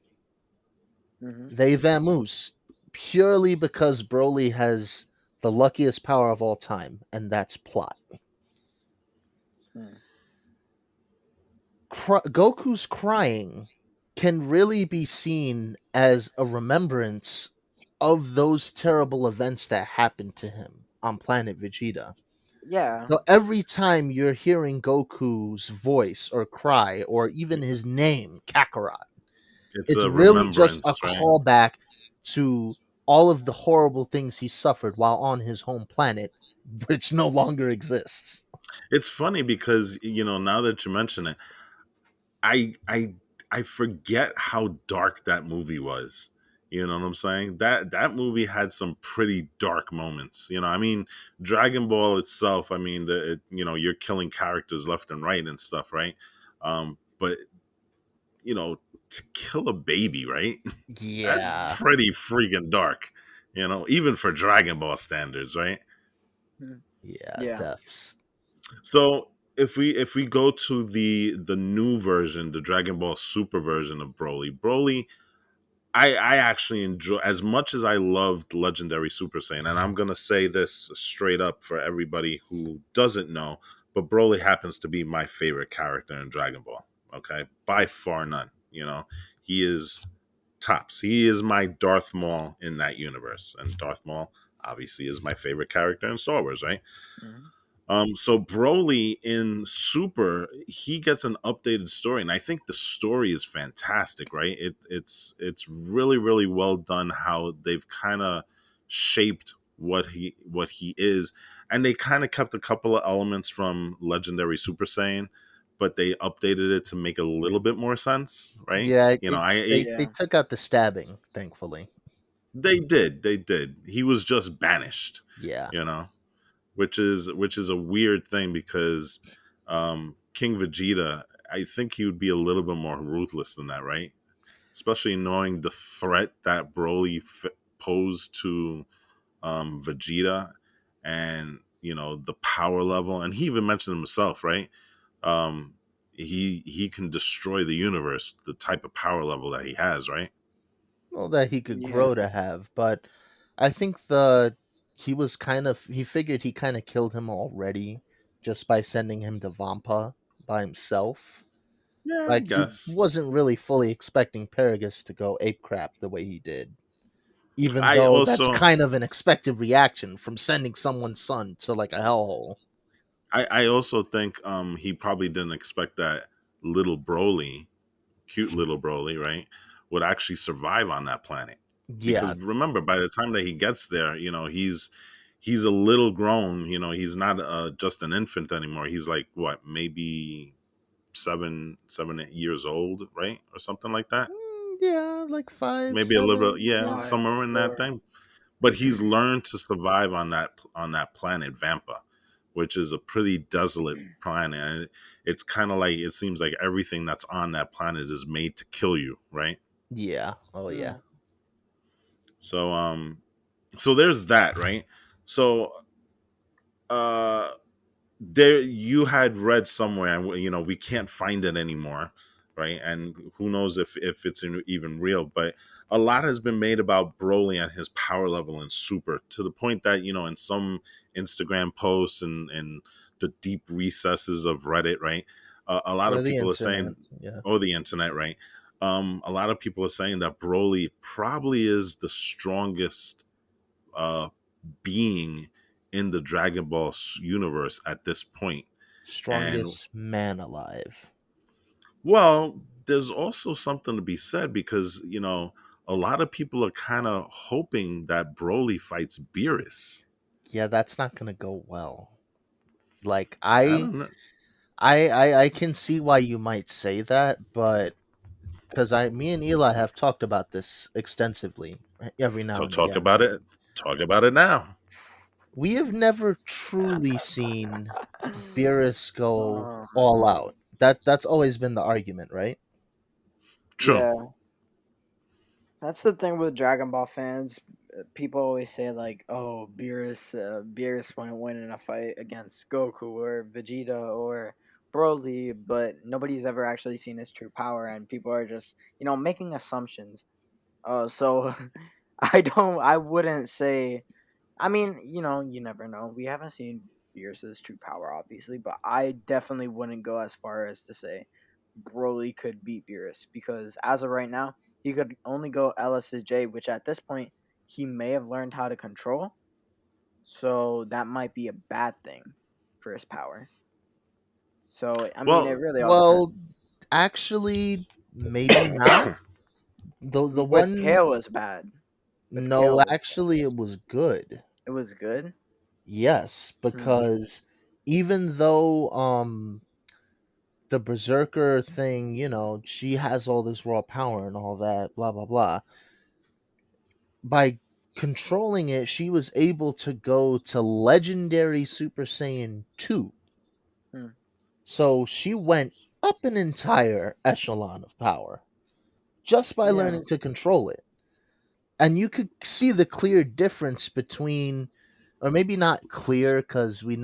Mm-hmm.
They vamoose purely because Broly has the luckiest power of all time, and that's plot.
Mm.
Goku's crying can really be seen as a remembrance of those terrible events that happened to him on planet Vegeta.
Yeah.
So every time you're hearing Goku's voice or cry or even his name, Kakarot,
It's
it's
a
really just a
remembrance, right?
callback to all of the horrible things he suffered while on his home planet, which no longer exists.
It's funny because, now that you mention it, I I I forget how dark that movie was. You know what I'm saying? That movie had some pretty dark moments. I mean, Dragon Ball itself. I mean, you're killing characters left and right and stuff, right? But to kill a baby, right? That's
Yeah.
pretty freaking dark. Even for Dragon Ball standards, right?
Mm.
Yeah,
Yeah.
deaths.
So if we go to the new version, the Dragon Ball Super version of Broly, I actually enjoy, as much as I loved Legendary Super Saiyan, and I'm gonna say this straight up for everybody who doesn't know, but Broly happens to be my favorite character in Dragon Ball. Okay, by far none. He is tops. He is my Darth Maul in that universe, and Darth Maul obviously is my favorite character in Star Wars, right?
Mm-hmm.
So Broly in Super, he gets an updated story, and I think the story is fantastic. Right? It's really really well done. How they've kind of shaped what he is, and they kind of kept a couple of elements from Legendary Super Saiyan, but they updated it to make a little bit more sense. Right?
Yeah,
I
they
Yeah.
took out the stabbing, thankfully.
They did. He was just banished,
Yeah.
you know, which is a weird thing because King Vegeta, I think he would be a little bit more ruthless than that, right? Especially knowing the threat that Broly posed to Vegeta, and the power level, and he even mentioned himself, right? Um, he can destroy the universe, the type of power level that he has, right?
Well, that he could
Yeah.
grow to have, but I think the he was kind of he figured he kind of killed him already just by sending him to Vampa by himself.
Yeah, I
Like he
guess.
wasn't really fully expecting Paragus to go ape crap the way he did. Even
I
though that's
also
kind of an expected reaction from sending someone's son to like a hellhole.
I also think he probably didn't expect that little Broly, cute little Broly, right, would actually survive on that planet. Because
Yeah.
remember, by the time that he gets there, he's a little grown. He's not just an infant anymore. He's like what, maybe 8 years old, right, or something like that.
Yeah, like five,
Maybe a little bit,
seven.
yeah,
Yeah.
5,
somewhere in that
4.
thing. But he's learned to survive on that planet Vampa, which is a pretty desolate planet. And it's kind of like, it seems like everything that's on that planet is made to kill you, right?
Yeah. Oh yeah.
Mm.
So there's that, right? So uh there, you had read somewhere, and we can't find it anymore, right? And who knows if it's even real, but a lot has been made about Broly and his power level in Super, to the point that in some Instagram posts and the deep recesses of Reddit, right, a lot
Or
of
the
people are
internet.
saying,
Yeah.
or the internet, right, a lot of people are saying that Broly probably is the strongest uh being in the Dragon Ball universe at this point. And
Strongest man alive.
well, there's also something to be said, because a lot of people are kind of hoping that Broly fights Beerus.
Yeah, that's not gonna go well. Like
I don't know.
I can see why you might say that, but because me and Eli have talked about this extensively every now
So
and again.
talk about it now.
We have never truly seen Beerus go
Um,
all out. That's always been the argument, right?
True.
yeah, that's the thing with Dragon Ball fans. People always say like, "Oh, Beerus wouldn't win in a fight against Goku or Vegeta or Broly," but nobody's ever actually seen his true power, and people are just making assumptions. So I wouldn't say. I mean, you never know. We haven't seen Beerus's true power, obviously, but I definitely wouldn't go as far as to say Broly could beat Beerus, because as of right now, he could only go LSJ, which at this point he may have learned how to control. So that might be a bad thing for his power. So I mean, it
Well,
really all depends.
Well, actually, maybe not. The
With
one
Kale was bad. With Kale
no,
was bad.
actually, it was good.
It was good.
Yes,
Hmm.
because even though the berserker thing, she has all this raw power and all that, blah blah blah. By controlling it, she was able to go to legendary Super Saiyan 2.
Hmm.
So she went up an entire echelon of power just by
Yeah.
learning to control it. And you could see the clear difference between, or maybe not clear, because we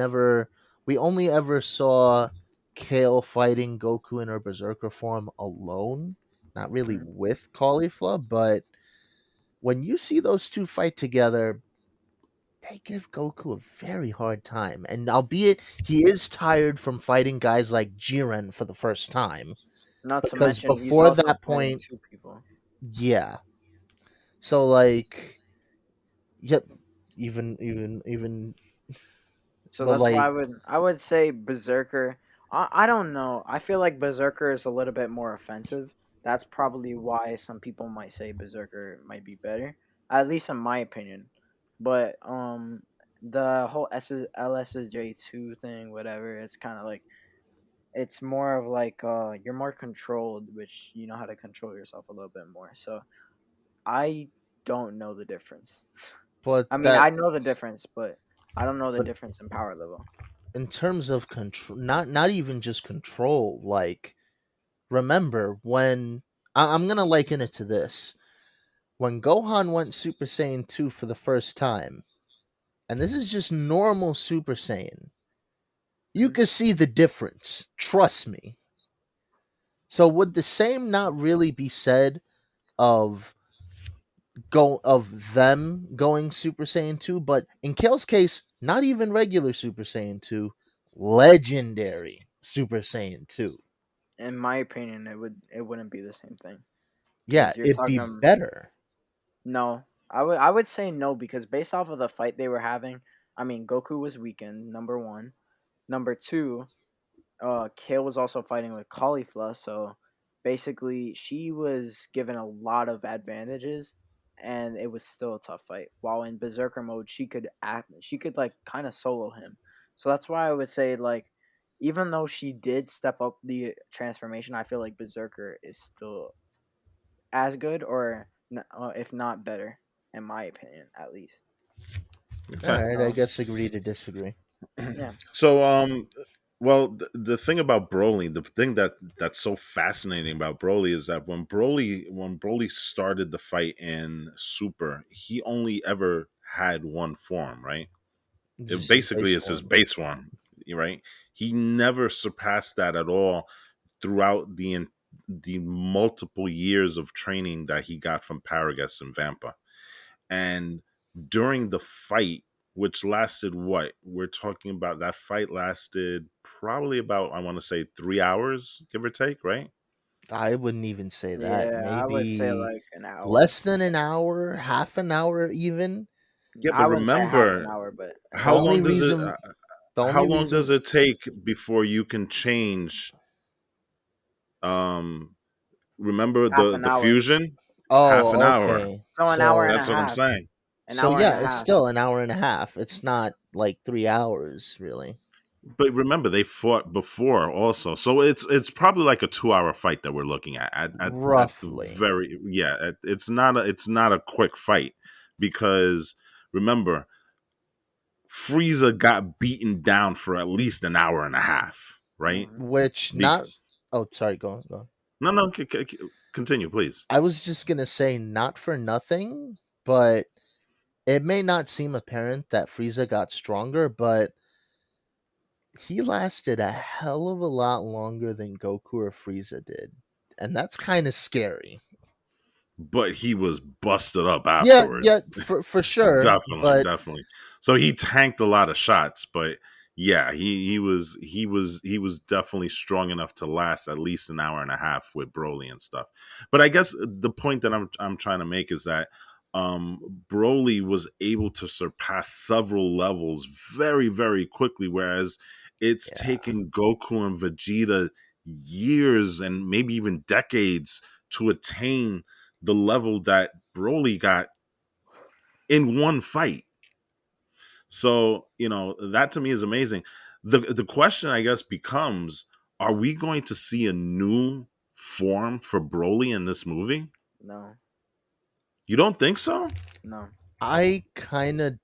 only ever saw Kale fighting Goku in her berserker form alone, not really
Hmm.
with Caulifla. But when you see those two fight together, they give Goku a very hard time. And albeit he is tired from fighting guys like Jiren for the first time,
Not to
because
mention he's
before
also
that
fighting
point,
two people.
yeah. So like, yep, even
So
but
that's why
like,
I would say Berserker. I don't know. I feel like Berserker is a little bit more offensive. That's probably why some people might say Berserker might be better, at least in my opinion. But the whole LSJ2 thing, whatever, it's kind of like it's more of like you're more controlled, which you know how to control yourself a little bit more. So I don't know the difference.
but
I mean,
that
I know the difference, but I don't know the
but
difference in power level.
in terms of control, not even just control. Like, remember when I'm gonna liken it to this: when Gohan went Super Saiyan 2 for the first time, and this is just normal Super Saiyan, you
Mhm.
can see the difference. Trust me. So would the same not really be said of them going Super Saiyan 2, but in Kale's case, not even regular Super Saiyan 2, legendary Super Saiyan 2.
In my opinion, it wouldn't be the same thing
Yeah,
because you're
it'd be
talking.
better.
No, I would say no because based off of the fight they were having, I mean, Goku was weakened. Number one, number two, Kale was also fighting with Caulifla, so basically she was given a lot of advantages, and it was still a tough fight. While in Berserker mode, she could like kind of solo him. So that's why I would say like, even though she did step up the transformation, I feel like Berserker is still as good or if not better, in my opinion, at least.
All
Okay.
right, I
So
guess agree to disagree.
yeah,
So, well, the thing about Broly, the thing that's so fascinating about Broly is that when Broly started the fight in Super, he only ever had one form, right? It
Just his
basically
base
is his
form.
base one, right? He never surpassed that at all throughout the multiple years of training that he got from Paragus and Vampa. And during the fight, which lasted what? We're talking about that fight lasted probably about, I want to say, 3 hours, give or take, right?
I wouldn't even say that.
yeah, I would say
Maybe
like an hour.
less than an hour, half an hour even.
Yeah, but
I wouldn't say half an
remember,
hour, but an
The
how
hour.
only
long does it?
reason the
How
only
long does
reason
it take before you can change? Um, remember
Half
the
an
the
hour.
fusion? Half an
Oh,
hour.
okay.
So an hour and a
That's what I'm
half.
saying.
An hour and
Yeah,
a
it's
half.
still an hour and a half. It's not like 3 hours really.
But remember, they fought before also, so it's probably like a 2 hour fight that we're looking at the
Roughly.
very it's not a quick fight because remember Frieza got beaten down for at least an hour and a half, right?
Hmm.
Which
Be-
not Oh, sorry, go on, go on.
no, no, continue, please.
I was just going to say not for nothing, but it may not seem apparent that Frieza got stronger, but he lasted a hell of a lot longer than Goku or Frieza did. And that's kind of scary.
But he was busted up
Yeah,
afterwards.
yeah, for sure,
Definitely,
but
definitely. So he tanked a lot of shots, but yeah, he was definitely strong enough to last at least an hour and a half with Broly and stuff. But I guess the point that I'm trying to make is that Broly was able to surpass several levels very very quickly, whereas it's
yeah.
taken Goku and Vegeta years and maybe even decades to attain the level that Broly got in one fight. So, that to me is amazing. The question I guess becomes, are we going to see a new form for Broly in this movie?
No,
You don't think so?
no,
I kind of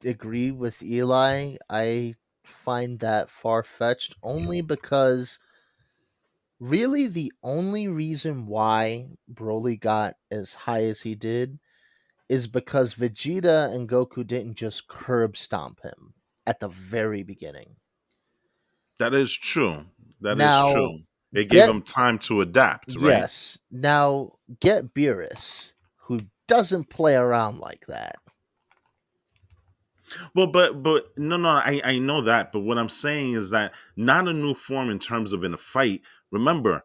agree with Eli. I find that far fetched only because really the only reason why Broly got as high as he did is because Vegeta and Goku didn't just curb stomp him at the very beginning.
That is true. That is
Now,
true. It gave
get
him time to adapt, right?
yes, now get Beerus, who doesn't play around like that.
Well, but no, no, I know that. But what I'm saying is that not a new form in terms of in a fight. Remember,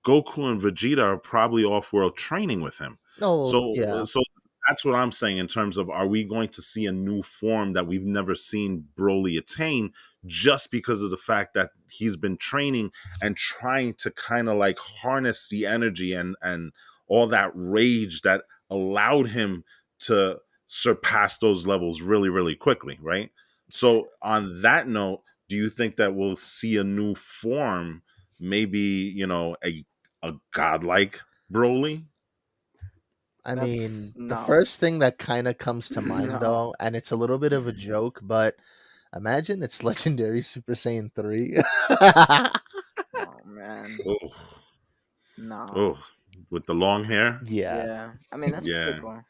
Goku and Vegeta are probably off world training with him.
Oh, yeah.
So that's what I'm saying in terms of, are we going to see a new form that we've never seen Broly attain just because of the fact that he's been training and trying to kind of like harness the energy and all that rage that allowed him to surpass those levels really really quickly, right? So on that note, do you think that we'll see a new form, maybe a godlike Broly?
I
That's
mean, the
no,
first thing that kind of comes to mind,
no.
though, and it's a little bit of a joke, but imagine it's Legendary Super Saiyan 3.
Oh man,
Oh,
no.
oh, with the long hair.
Yeah,
Yeah, I mean that's pretty
Yeah.
cool.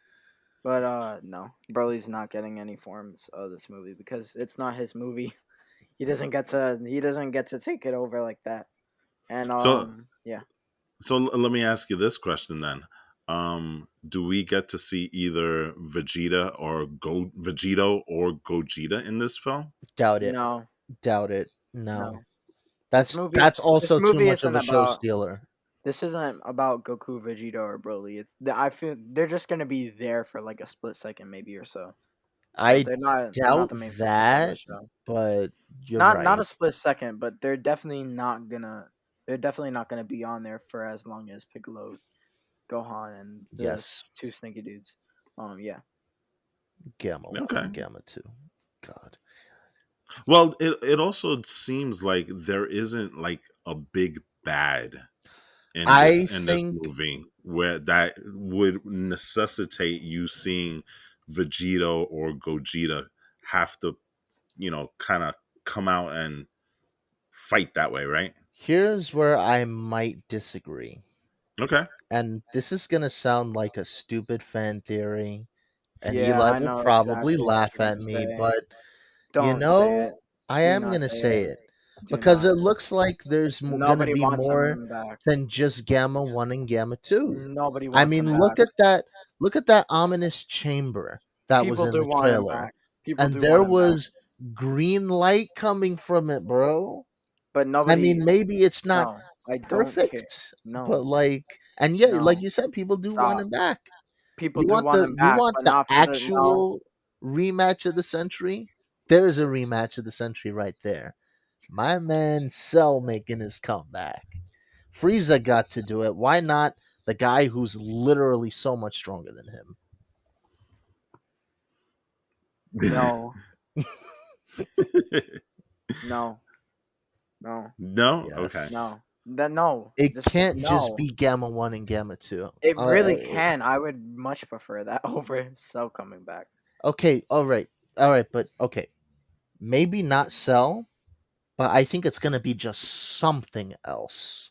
But no, Broly's not getting any forms of this movie because it's not his movie. He doesn't get to take it over like that. And
So
yeah.
let me ask you this question then. Do we get to see either Vegito or Gogeta in this film?
doubt it.
No,
Doubt it. No.
no.
That's
This
also too
movie
much
isn't
of a show
about
stealer.
this isn't about Goku, Vegeta, or Broly. I feel they're just gonna be there for like a split second, maybe or so. So
I
they're not
doubt
the main focus of the
that,
show.
but you're
Not a
right.
split second, but they're definitely not gonna be on there for as long as Piccolo, Gohan, and the
Yes,
two stinky dudes. Yeah.
Gamma 1
Okay.
and Gamma 2. God.
Well, it also seems like there isn't like a big bad
I
in this
think
movie where that would necessitate you seeing Vegito or Gogeta have to, kind of come out and fight that way, right?
here's where I might disagree.
Okay.
And this is going to sound like a stupid fan theory, and
Yeah,
Eli
I
will
know
probably
exactly what
laugh
you're
at
gonna
me,
say.
but
Don't say it.
I
Do
am
not
going to
say
say
it.
it
Do
because
not.
it looks like there's going to
Nobody
be
wants
more
him back.
than just Gamma 1 and Gamma 2.
Nobody
I
wants him
mean,
back.
look at that ominous chamber that was
People
in
do
the
want him
trailer.
back. People
And
do
there
want him back.
was green light coming from it, bro.
But
I mean,
nobody.
maybe it's not
No, I don't care.
perfect, but
No,
like, and yeah, like
no.
you said, people do want
Stop.
him back.
People do want him
You
back,
want
but
the
not for the no.
actual rematch of the century? There's a rematch of the century right there. My man Cell making his comeback. Frieza got to do it. Why not the guy who's literally so much stronger than him?
No, no, no,
No? Okay.
Yes.
no. That no.
It
Just
can't just
no.
be Gamma 1 and Gamma 2.
It really can. I would much prefer that over Cell coming back.
Okay, all right. All right, but okay. Maybe not Cell, but I think it's going to be just something else.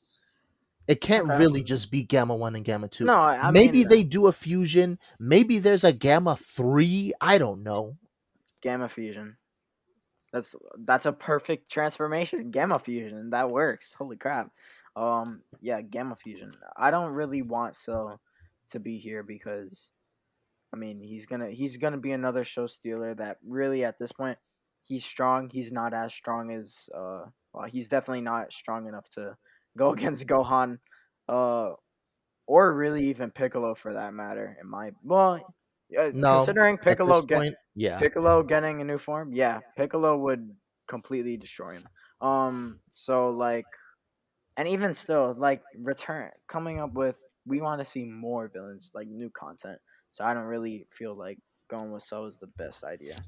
It can't
Okay.
really just be Gamma 1 and Gamma 2.
No, I
Maybe
mean
they do a fusion. Maybe there's a Gamma 3. I don't know.
Gamma Fusion. That's a perfect transformation. Gamma Fusion. That works. Holy crap. Yeah, Gamma Fusion. I don't really want Cell to be here because I mean he's gonna be another show stealer that really at this point he's strong. He's not as strong as well, he's definitely not strong enough to go against Gohan, uh, or really even Piccolo for that matter. In my
No,
considering
at this point, yeah.
Piccolo getting a new form, yeah, Piccolo would completely destroy him. So like, and even still, like, return coming up with we want to see more villains, like new content. So I don't really feel like going with So is the best idea.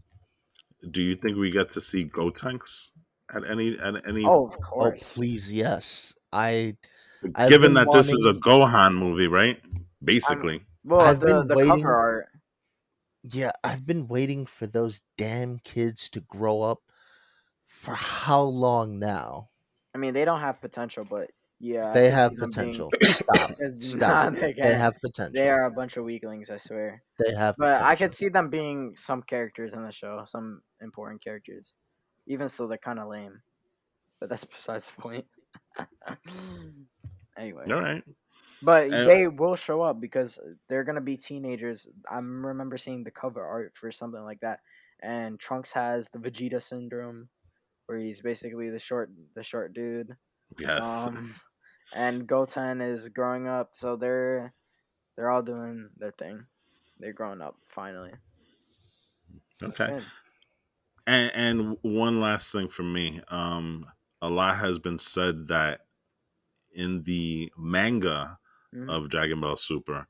Do you think we get to see Gotenks at any
Oh, of
Oh,
course.
please, yes. I've
given
been
that this is a
wanting
Gohan movie, right?
I'm
Basically.
well
I've been
the cover
waiting
art.
yeah, I've been waiting for those damn kids to grow up for how long now?
I mean, they don't have potential, but yeah, I
They
could see
have
them being.
potential. Stop. Stop.
Nah, they
They
can't.
have
They
potential.
are a bunch of weaklings, I swear.
They have
But I could
potential.
see them being some characters in the show, some important characters. Even so, they're kind of lame. But that's besides the point. Anyway,
All right.
but
And,
they will show up because they're gonna be teenagers. I remember seeing the cover art for something like that, and Trunks has the Vegeta syndrome, where he's basically the short dude.
yes.
Um, and Goten is growing up, so they're all doing their thing. They're growing up finally. That's
Okay.
good.
And one last thing from me. A lot has been said that in the manga
Hmm.
of Dragon Ball Super,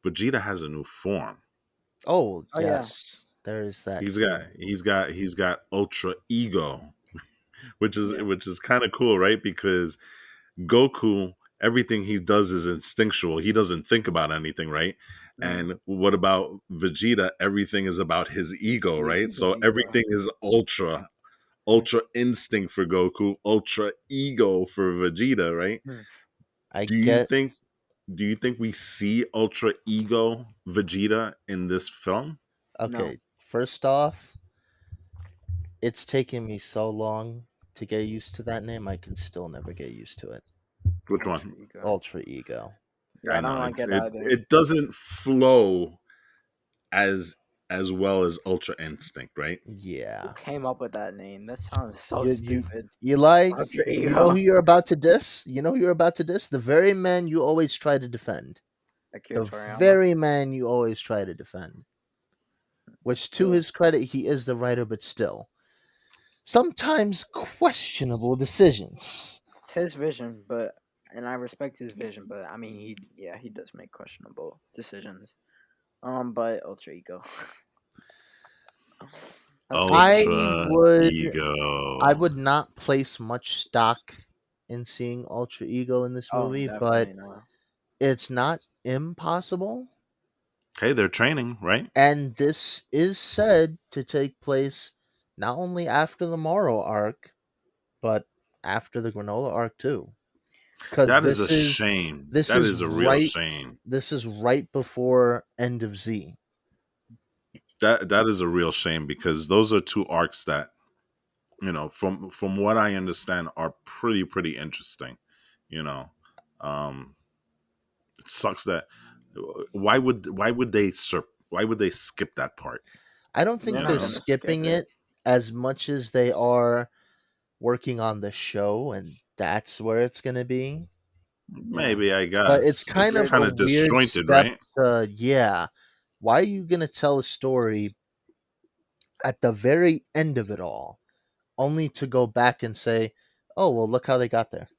Vegeta has a new form.
Oh,
Oh yeah,
yes. There is that
He's
too.
got he's got ultra ego, which is
yeah.
kind of cool, right? Because Goku everything he does is instinctual. He doesn't think about anything, right?
Mm.
And what about Vegeta? Everything is about his ego, right?
The
So
ego.
everything is
Mm.
ultra instinct for Goku, ultra ego for Vegeta, right?
Mm.
I
Do you
get
think do you think we see ultra ego Vegeta in this film?
No.
okay. First off, it's taken me so long to get used to that name. I can still never get used to it.
Which
Ultra
one?
ego.
Ultra ego.
Yeah,
I
I don't
know
like
it's
it
it
either.
it doesn't flow as as well as ultra instinct, right?
Who
Yeah.
came up with that name? That sounds so
You
stupid.
Eli,
Ultra
you know who
ego.
you're about to diss? You know who you're about to diss? The very man you always try to defend.
Akira
The
Toriyama.
very man you always try to defend. Which to
Yeah.
his credit, he is the writer, but still. Sometimes questionable decisions.
It's his vision, but and I respect his vision, but I mean he does make questionable decisions. But Ultra Ego. That's what he
I
said.
Ultra
would I
ego.
would not place much stock in seeing Ultra Ego in this
Oh,
movie, but
definitely not.
it's not impossible.
Hey, they're training, right?
And this is said to take place not only after the Morrow arc, but after the Granola arc too. Because
That is a shame.
this
That
is
is a real
right
shame.
this is right before End of Z.
That is a real shame because those are two arcs that, from what I understand, are pretty interesting. You know, um, it sucks that why would they skip that part?
I don't
They're
think
You
they're
not
know,
gonna skip
skipping
it.
it as much as they are working on the show, and that's where it's going to be.
Yeah.
maybe I
But it's
guess
kind
it's
of
Weird.
a
kind of
weird
disjointed,
step
right?
to, yeah. Why are you going to tell a story at the very end of it all, only to go back and say, oh, well, look how they got there?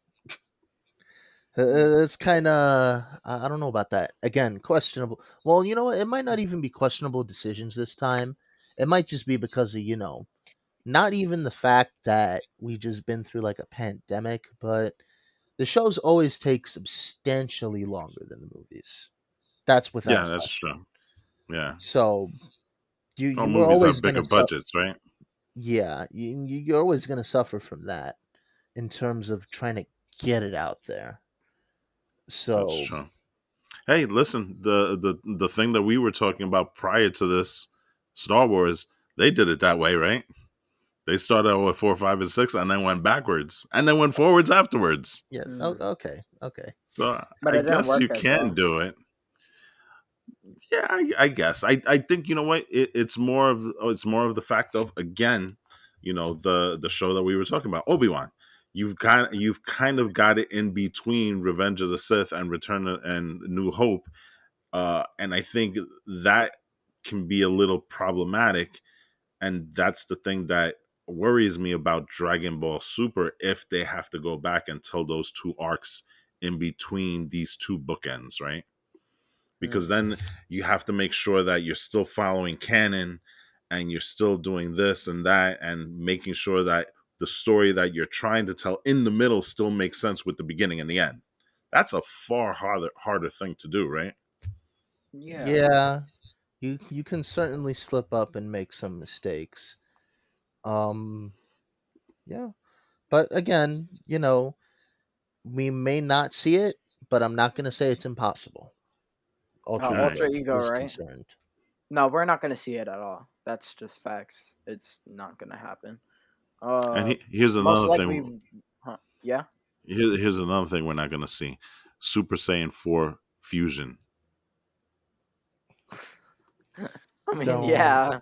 Mm.
It's kind of, I don't know about that. Again, questionable. Well, you know what? It might not even be questionable decisions this time. It might just be because of, not even the fact that we just been through like a pandemic, but the shows always take substantially longer than the movies. That's without
Yeah,
a
that's
question.
true. Yeah,
So
all
you were
movies
always
have
gonna
bigger budgets, right?
yeah, you're always gonna suffer from that in terms of trying to get it out there.
That's
So
true. Hey, listen, the thing that we were talking about prior to this, Star Wars, they did it that way, right? They started out with 4, 5, and 6, and then went backwards, and then went forwards afterwards.
yeah,
Mm.
okay, okay.
So
But
I
it didn't
guess
work
you
as
can
well.
do it. Yeah, I guess. I think you know what it's more of the fact of, again, the show that we were talking about, Obi-Wan. You've kind of got it in between Revenge of the Sith and and New Hope, and I think that can be a little problematic, and that's the thing that worries me about Dragon Ball Super if they have to go back and tell those two arcs in between these two bookends, right? Because
Mm.
then you have to make sure that you're still following canon and you're still doing this and that and making sure that the story that you're trying to tell in the middle still makes sense with the beginning and the end. That's a far harder thing to do, right?
Yeah.
Yeah, you can certainly slip up and make some mistakes. Um, yeah, but again, we may not see it, but I'm not gonna say it's impossible.
All
Ultra
right.
Ultra
Ego
Ego,
is
right?
concerned.
No, we're not gonna see it at all. That's just facts. It's not gonna happen.
And
Uh,
here's
Most
another
likely,
thing.
huh? Yeah.
Here's another thing we're not going to see: Super Saiyan 4 fusion.
I mean,
Don't,
yeah,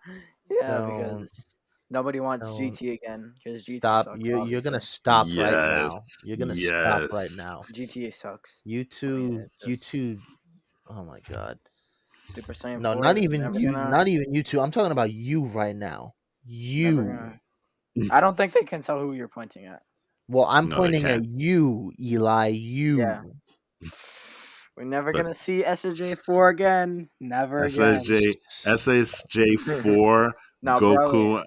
yeah,
don't,
because nobody wants
don't.
GT again because GT
Stop.
sucks.
You're gonna
Obviously,
stop right now.
Yes,
You're gonna stop right
yes.
now.
GTA sucks.
You
I mean,
two,
it's
you
just
two. Oh my god.
Super Saiyan
No,
4
not
is
even
never
you.
gonna,
Not even you two. I'm talking about you right now.
never
You.
gonna. I don't think they can tell who you're pointing at.
Well, I'm
No, they
pointing at
can't.
you, Eli.
Yeah,
You.
we're never
But
gonna see SJ 4 again. Never again.
SSJ 4
Now, Broly.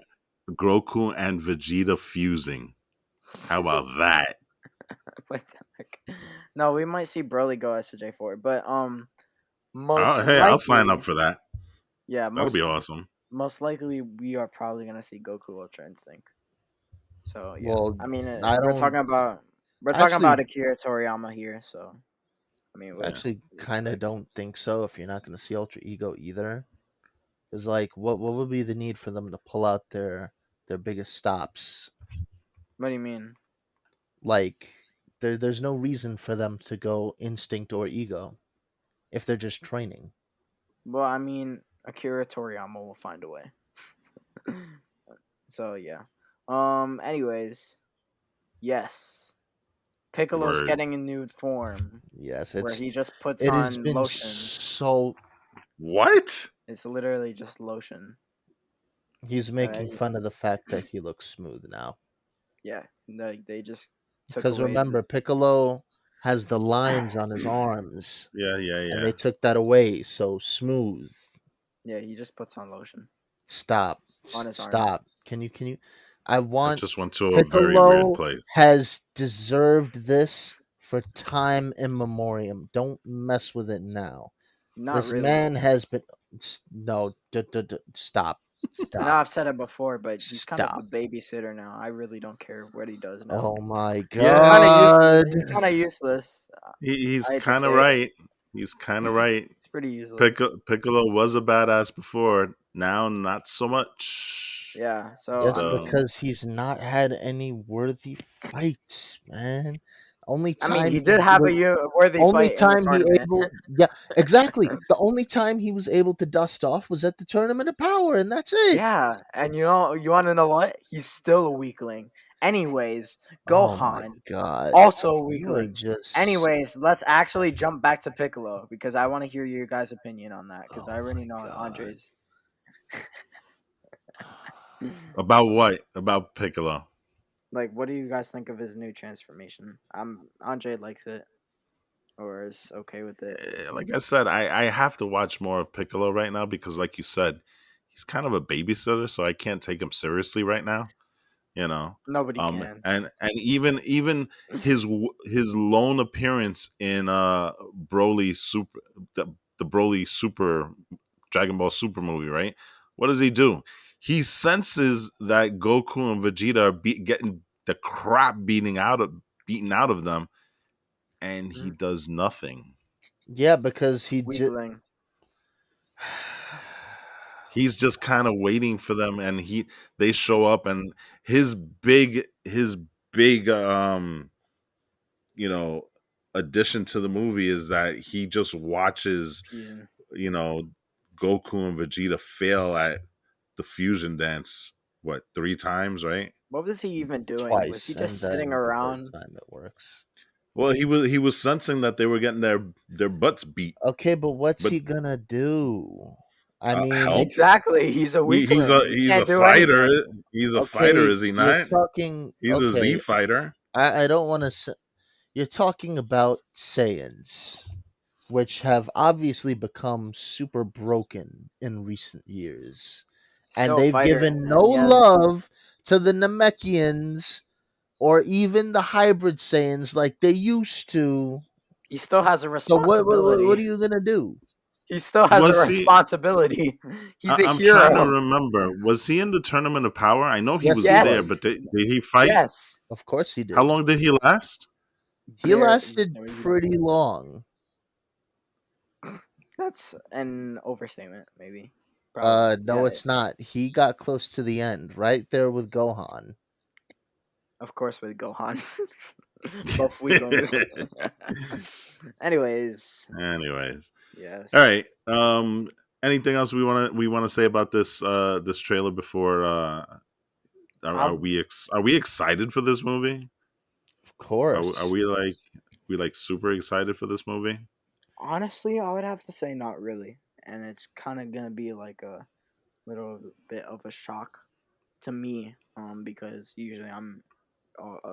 Goku and Vegeta fusing. How about that?
What the heck? No, we might see Broly go SJ4, but most
Hey, I'll sign up
likely,
for that.
yeah,
That would be awesome.
most likely we are probably gonna see Goku Ultra Instinct. So yeah,
Well,
I mean,
I don't
we're talking
actually
about Akira Toriyama here, so I mean, what
Yeah.
actually
do you
kind of
expect?
don't think so. If you're not going to see Ultra Ego either, is like what would be the need for them to pull out their biggest stops?
What do you mean?
Like there's no reason for them to go Instinct or Ego if they're just training.
Well, I mean, Akira Toriyama will find a way. So yeah. Anyways, yes, Piccolo's
Word.
getting a new form
Yes,
where he just puts
it has
on
been
lotion.
so
What?
It's literally just lotion.
he's
Uh,
making fun of the fact that he looks smooth now.
yeah, they just took
Because
away the.
remember, Piccolo has the lines on his arms,
Yeah, yeah,
and
yeah.
they took that away. So smooth.
Yeah, he just puts on lotion
Stop.
on his arms.
Stop. Can you I
That
want
just went to a very weird
Piccolo
place.
has deserved this for time immemorial. Don't mess with it now.
Not
This
really.
man has been no, stop.
I know
Stop.
I've said it before, but he's kind of a
Stop.
babysitter now. I really don't care what he does now.
Oh my
Yeah,
Kind of useless.
god.
He's kind of useless.
he's
I hate to
kind of
say it.
right. He's kind of right.
It's pretty useless.
Piccolo was a badass before. Now, not so much.
Yeah. So
That's
I
So,
mean,
because he's not had any worthy fights, man. Only
he
time he
did have a
was
worthy
only
fight in the
time he
tournament.
able yeah, exactly. The only time he was able to dust off was at the Tournament of Power, and that's it.
Yeah, and you want to know what? He's still a weakling. Anyways,
Oh my
Gohan
god.
also a
You are
weakling.
just
Anyways, let's actually jump back to Piccolo because I want to hear your guys' opinion on that because
oh
I already
my
know
god.
Andre's.
about what? About Piccolo?
Like, what do you guys think of his new transformation? Andre likes it or is okay with it.
Like I said, I have to watch more of Piccolo right now because, like you said, he's kind of a babysitter, so I can't take him seriously right now. You know,
Nobody can.
and even his lone appearance in Broly Super the Broly Super Dragon Ball Super movie, right? What does he do? He senses that Goku and Vegeta are getting the crap beaten out of them, and he
Mhm.
does nothing.
Yeah, because he just
Weakling.
He's just kind of waiting for them, and they show up, and his big you know addition to the movie is that he just watches
Fusion.
you know Goku and Vegeta fail at the fusion dance three times, right?
What was he even doing? Was he
twice,
just
and
sitting
then the third
around?
time it works.
Well, he was sensing that they were getting their butts beat,
Okay, but what's
but
he gonna do? I mean,
help.
Exactly. He's a
He's a
weakling. He
he's a
can't do
fighter.
anything.
He's a fighter,
okay,
is he
you're
not?
talking.
He's a Z
Okay,
fighter.
I don't want to. You're talking about Saiyans, which have obviously become super broken in recent years, and
Still a
they've
fighter,
given no
and he has.
love to the Namekians or even the hybrid Saiyans like they used to.
He still has a
So what are
responsibility.
you gonna do?
He still has a
Was he?
responsibility. He's a
I'm trying to
hero.
remember. Was he in the Tournament of Power? I know he
Yes,
was
he
there,
Yes.
was.
but did he fight?
Yes.
Of course, he
How
did.
long did he last?
He
Bare.
lasted pretty long.
That's an overstatement, maybe. Probably.
No,
Yeah.
it's not. He got close to the end, right there with Gohan.
Of course, with Gohan. Both weaklings. Anyways,
Anyways, all
yes.
right. Anything else we want to say about this trailer before?
I
Are we excited for this movie?
Of
Are
course.
we super excited for this movie?
honestly, I would have to say not really, and it's kind of gonna be like a little bit of a shock to me, because usually I'm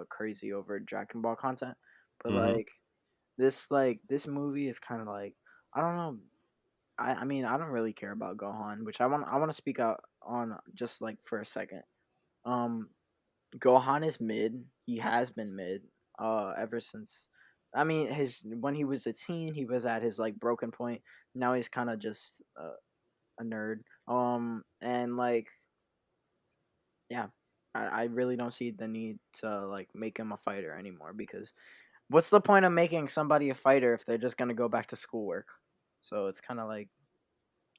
crazy over Dragon Ball content, but
Mm-hmm.
this movie is kind of like I don't know. I mean I don't really care about Gohan, which I want to speak out on just like for a second. Um, Gohan is mid. He has been mid. Ever since, I mean, his when he was a teen, he was at his like broken point. Now he's kind of just a nerd. And like, yeah, I really don't see the need to like make him a fighter anymore, because what's the point of making somebody a fighter if they're just gonna go back to schoolwork? So it's kind of like,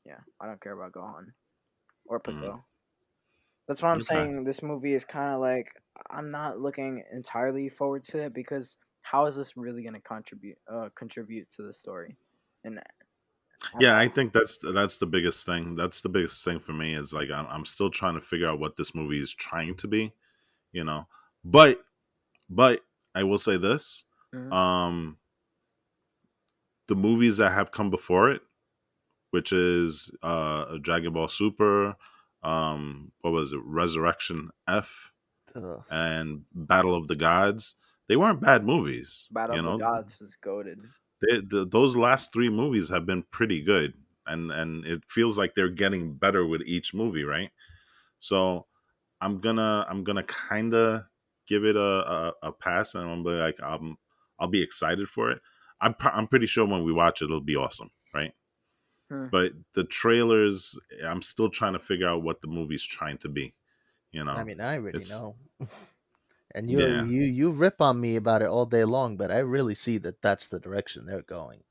yeah, I don't care about Gohan or
Mm,
Piccolo. That's why I'm
okay.
saying this movie is kind of like, I'm not looking entirely forward to it, because how is this really going to contribute to the story? And at
Yeah, I
all.
think that's the biggest thing. That's the biggest thing for me is like I'm still trying to figure out what this movie is trying to be, you know. But but I will say this:
Mhm.
um, the movies that have come before it, which is Dragon Ball Super, what was it, Resurrection F,
Ugh.
and Battle of the Gods. They weren't bad movies,
Battle
you
of the
know.
Gods was goaded.
Those last three movies have been pretty good, and it feels like they're getting better with each movie, right? So I'm gonna kind of give it a pass, and I'm be like I'll be excited for it. I'm pretty sure when we watch it, it'll be awesome, right?
Hmm.
But the trailers, I'm still trying to figure out what the movie's trying to be. You
I
know,
mean, I already
it's
know. And
yeah,
you rip on me about it all day long, but I really see that that's the direction they're going.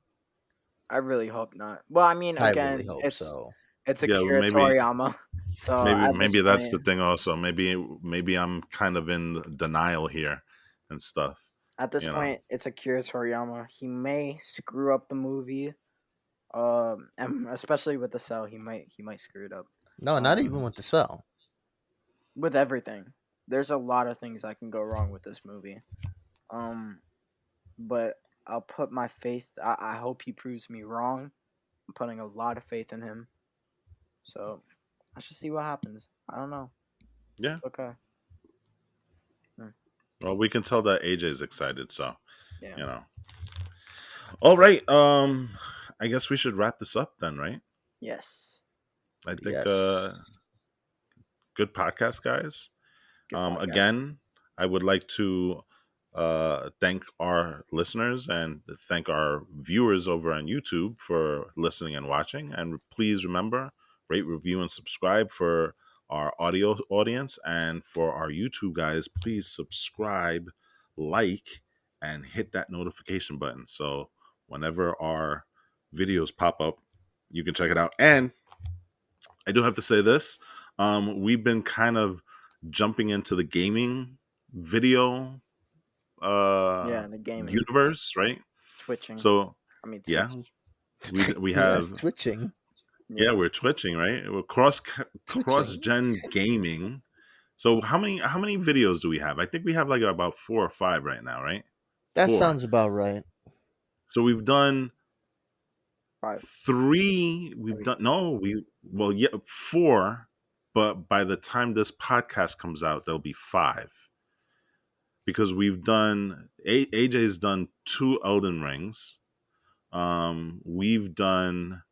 I really hope not. Well, I mean,
I really
again,
hope
it's
so.
it's
yeah.
Akira
Maybe
Toriyama, so
maybe
at this
maybe that's
point,
the thing. Also, maybe I'm kind of in denial here and stuff. You know,
it's Akira Toriyama. He may screw up the movie, and especially with the cell, he might screw it up.
No, not
Um,
even with the cell.
with everything, there's a lot of things that can go wrong with this movie. Um, but I'll put my faith. I hope he proves me wrong. I'm putting a lot of faith in him. So let's just see what happens. I don't know.
yeah.
It's okay. Hmm.
Well, we can tell that AJ is excited, so
Yeah.
you know. All right. I guess we should wrap this up then, right?
Yes.
I think
Yes.
good podcast, guys.
Good podcast.
Again, I would like to thank our listeners and thank our viewers over on YouTube for listening and watching. And please remember, rate, review, and subscribe for our audio audience. And for our YouTube guys, please subscribe, like, and hit that notification button. So whenever our videos pop up, you can check it out. And I do have to say this. We've been kind of jumping into the gaming video
Yeah, the gaming,
universe, right?
twitching.
So
I mean
yeah,
Twitch.
we
Yeah,
have
twitching.
yeah,
Yeah.
we're twitching, right? We're cross
Twitching.
gen gaming. So how many videos do we have? I think we have like about 4 or 5 right now, right?
That
Four.
sounds about right.
So we've done
5.
3. We've
3.
done no, we well yeah 4, but by the time this podcast comes out, there'll be 5 because we've done AJ's done 2 Elden Rings. We've done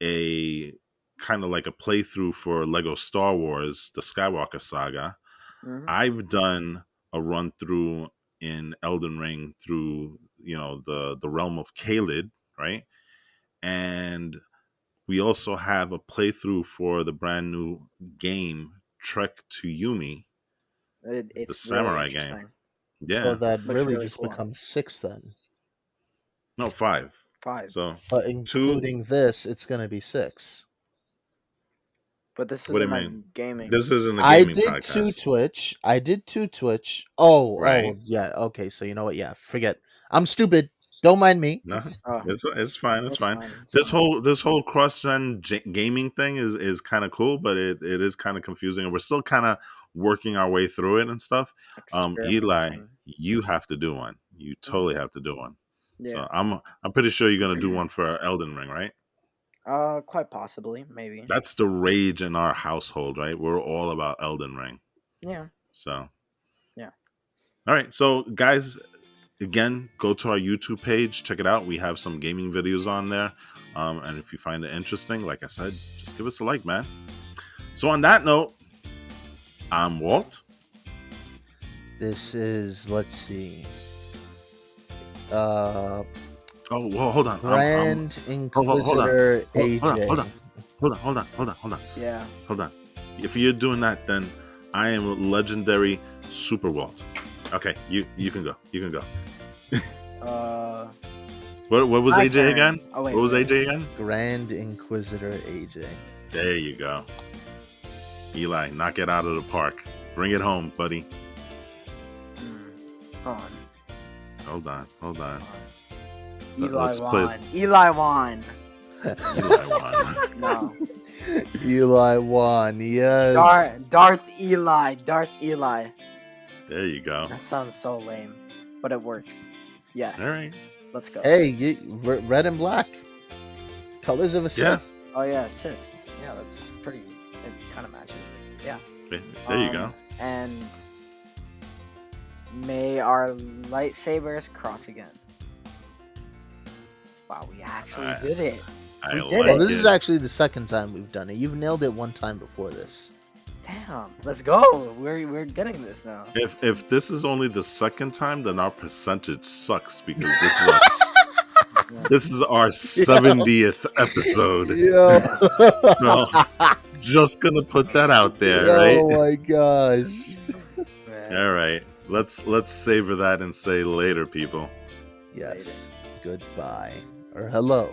a kind of like a playthrough for Lego Star Wars, the Skywalker Saga.
Mm-hmm.
I've done a run through in Elden Ring through the realm of Kaled, right? And we also have a playthrough for the brand new game Trek to Yumi, the
It's really
samurai game.
interesting.
So
Yeah,
that
Looks
really
really
just
cool.
becomes 6 then.
no 5.
5.
So
But
2.
including this, it's going to be 6.
But this
What do you
isn't a
mean?
gaming.
This isn't a
I
gaming
did 2
podcast,
Twitch. I did 2 Twitch. Oh,
right?
yeah. Okay, so you know what? Yeah, forget. I'm stupid. Don't mind me.
No,
Oh,
it's fine. It's
it's
fine.
fine. It's
This
fine.
whole cross-gen gaming thing is kind of cool, but it is kind of confusing, and we're still kind of working our way through it and stuff. Eli,
Experimenting.
you have to do one. You
Mhm.
totally have to do one.
Yeah.
So I'm pretty sure you're gonna do one for Elden Ring, right?
Quite possibly, maybe.
That's the rage in our household, right? We're all about Elden Ring.
Yeah.
So
Yeah.
all right, so guys, again, go to our YouTube page, check it out. We have some gaming videos on there. And if you find it interesting, like I said, just give us a like, man. So on that note, I'm Walt.
This is, let's see. uh,
Oh, well, hold on.
Grand
Hold on.
Inquisitor
Hold on.
AJ.
Yeah.
Hold on. If you're doing that, then I am legendary Super Walt. Okay, you can go. You can go. What was
My
AJ
turn.
again?
Oh, wait,
what was
wait.
AJ again?
Grand Inquisitor AJ.
There you go. Eli, knock it out of the park. Bring it home, buddy.
Hold on.
Hold on.
Eli
Let's play-
Wan. Eli Wan.
Eli won.
No.
Eli Wan, yes.
Darth Eli. Darth Eli.
There you go.
That sounds so lame, but it works. Yes.
All right.
Let's go.
Hey, red and black. Colors of a
Yeah.
Sith.
Oh yeah, Sith. Yeah, that's pretty. It kind of matches. Yeah.
There you go.
And may our lightsabers cross again. Wow, we actually did it.
I
We
like
did
Well,
it.
this is actually the second time we've done it. You've nailed it one time before this.
Damn. Let's go. We're getting this now.
If this is only the second time, then our percentage sucks because this is our 70th episode.
Yo.
So just gonna put that out there,
Oh
right?
my gosh.
Man.
All right. Let's savor that and say later, people.
Yes. Goodbye. Or hello.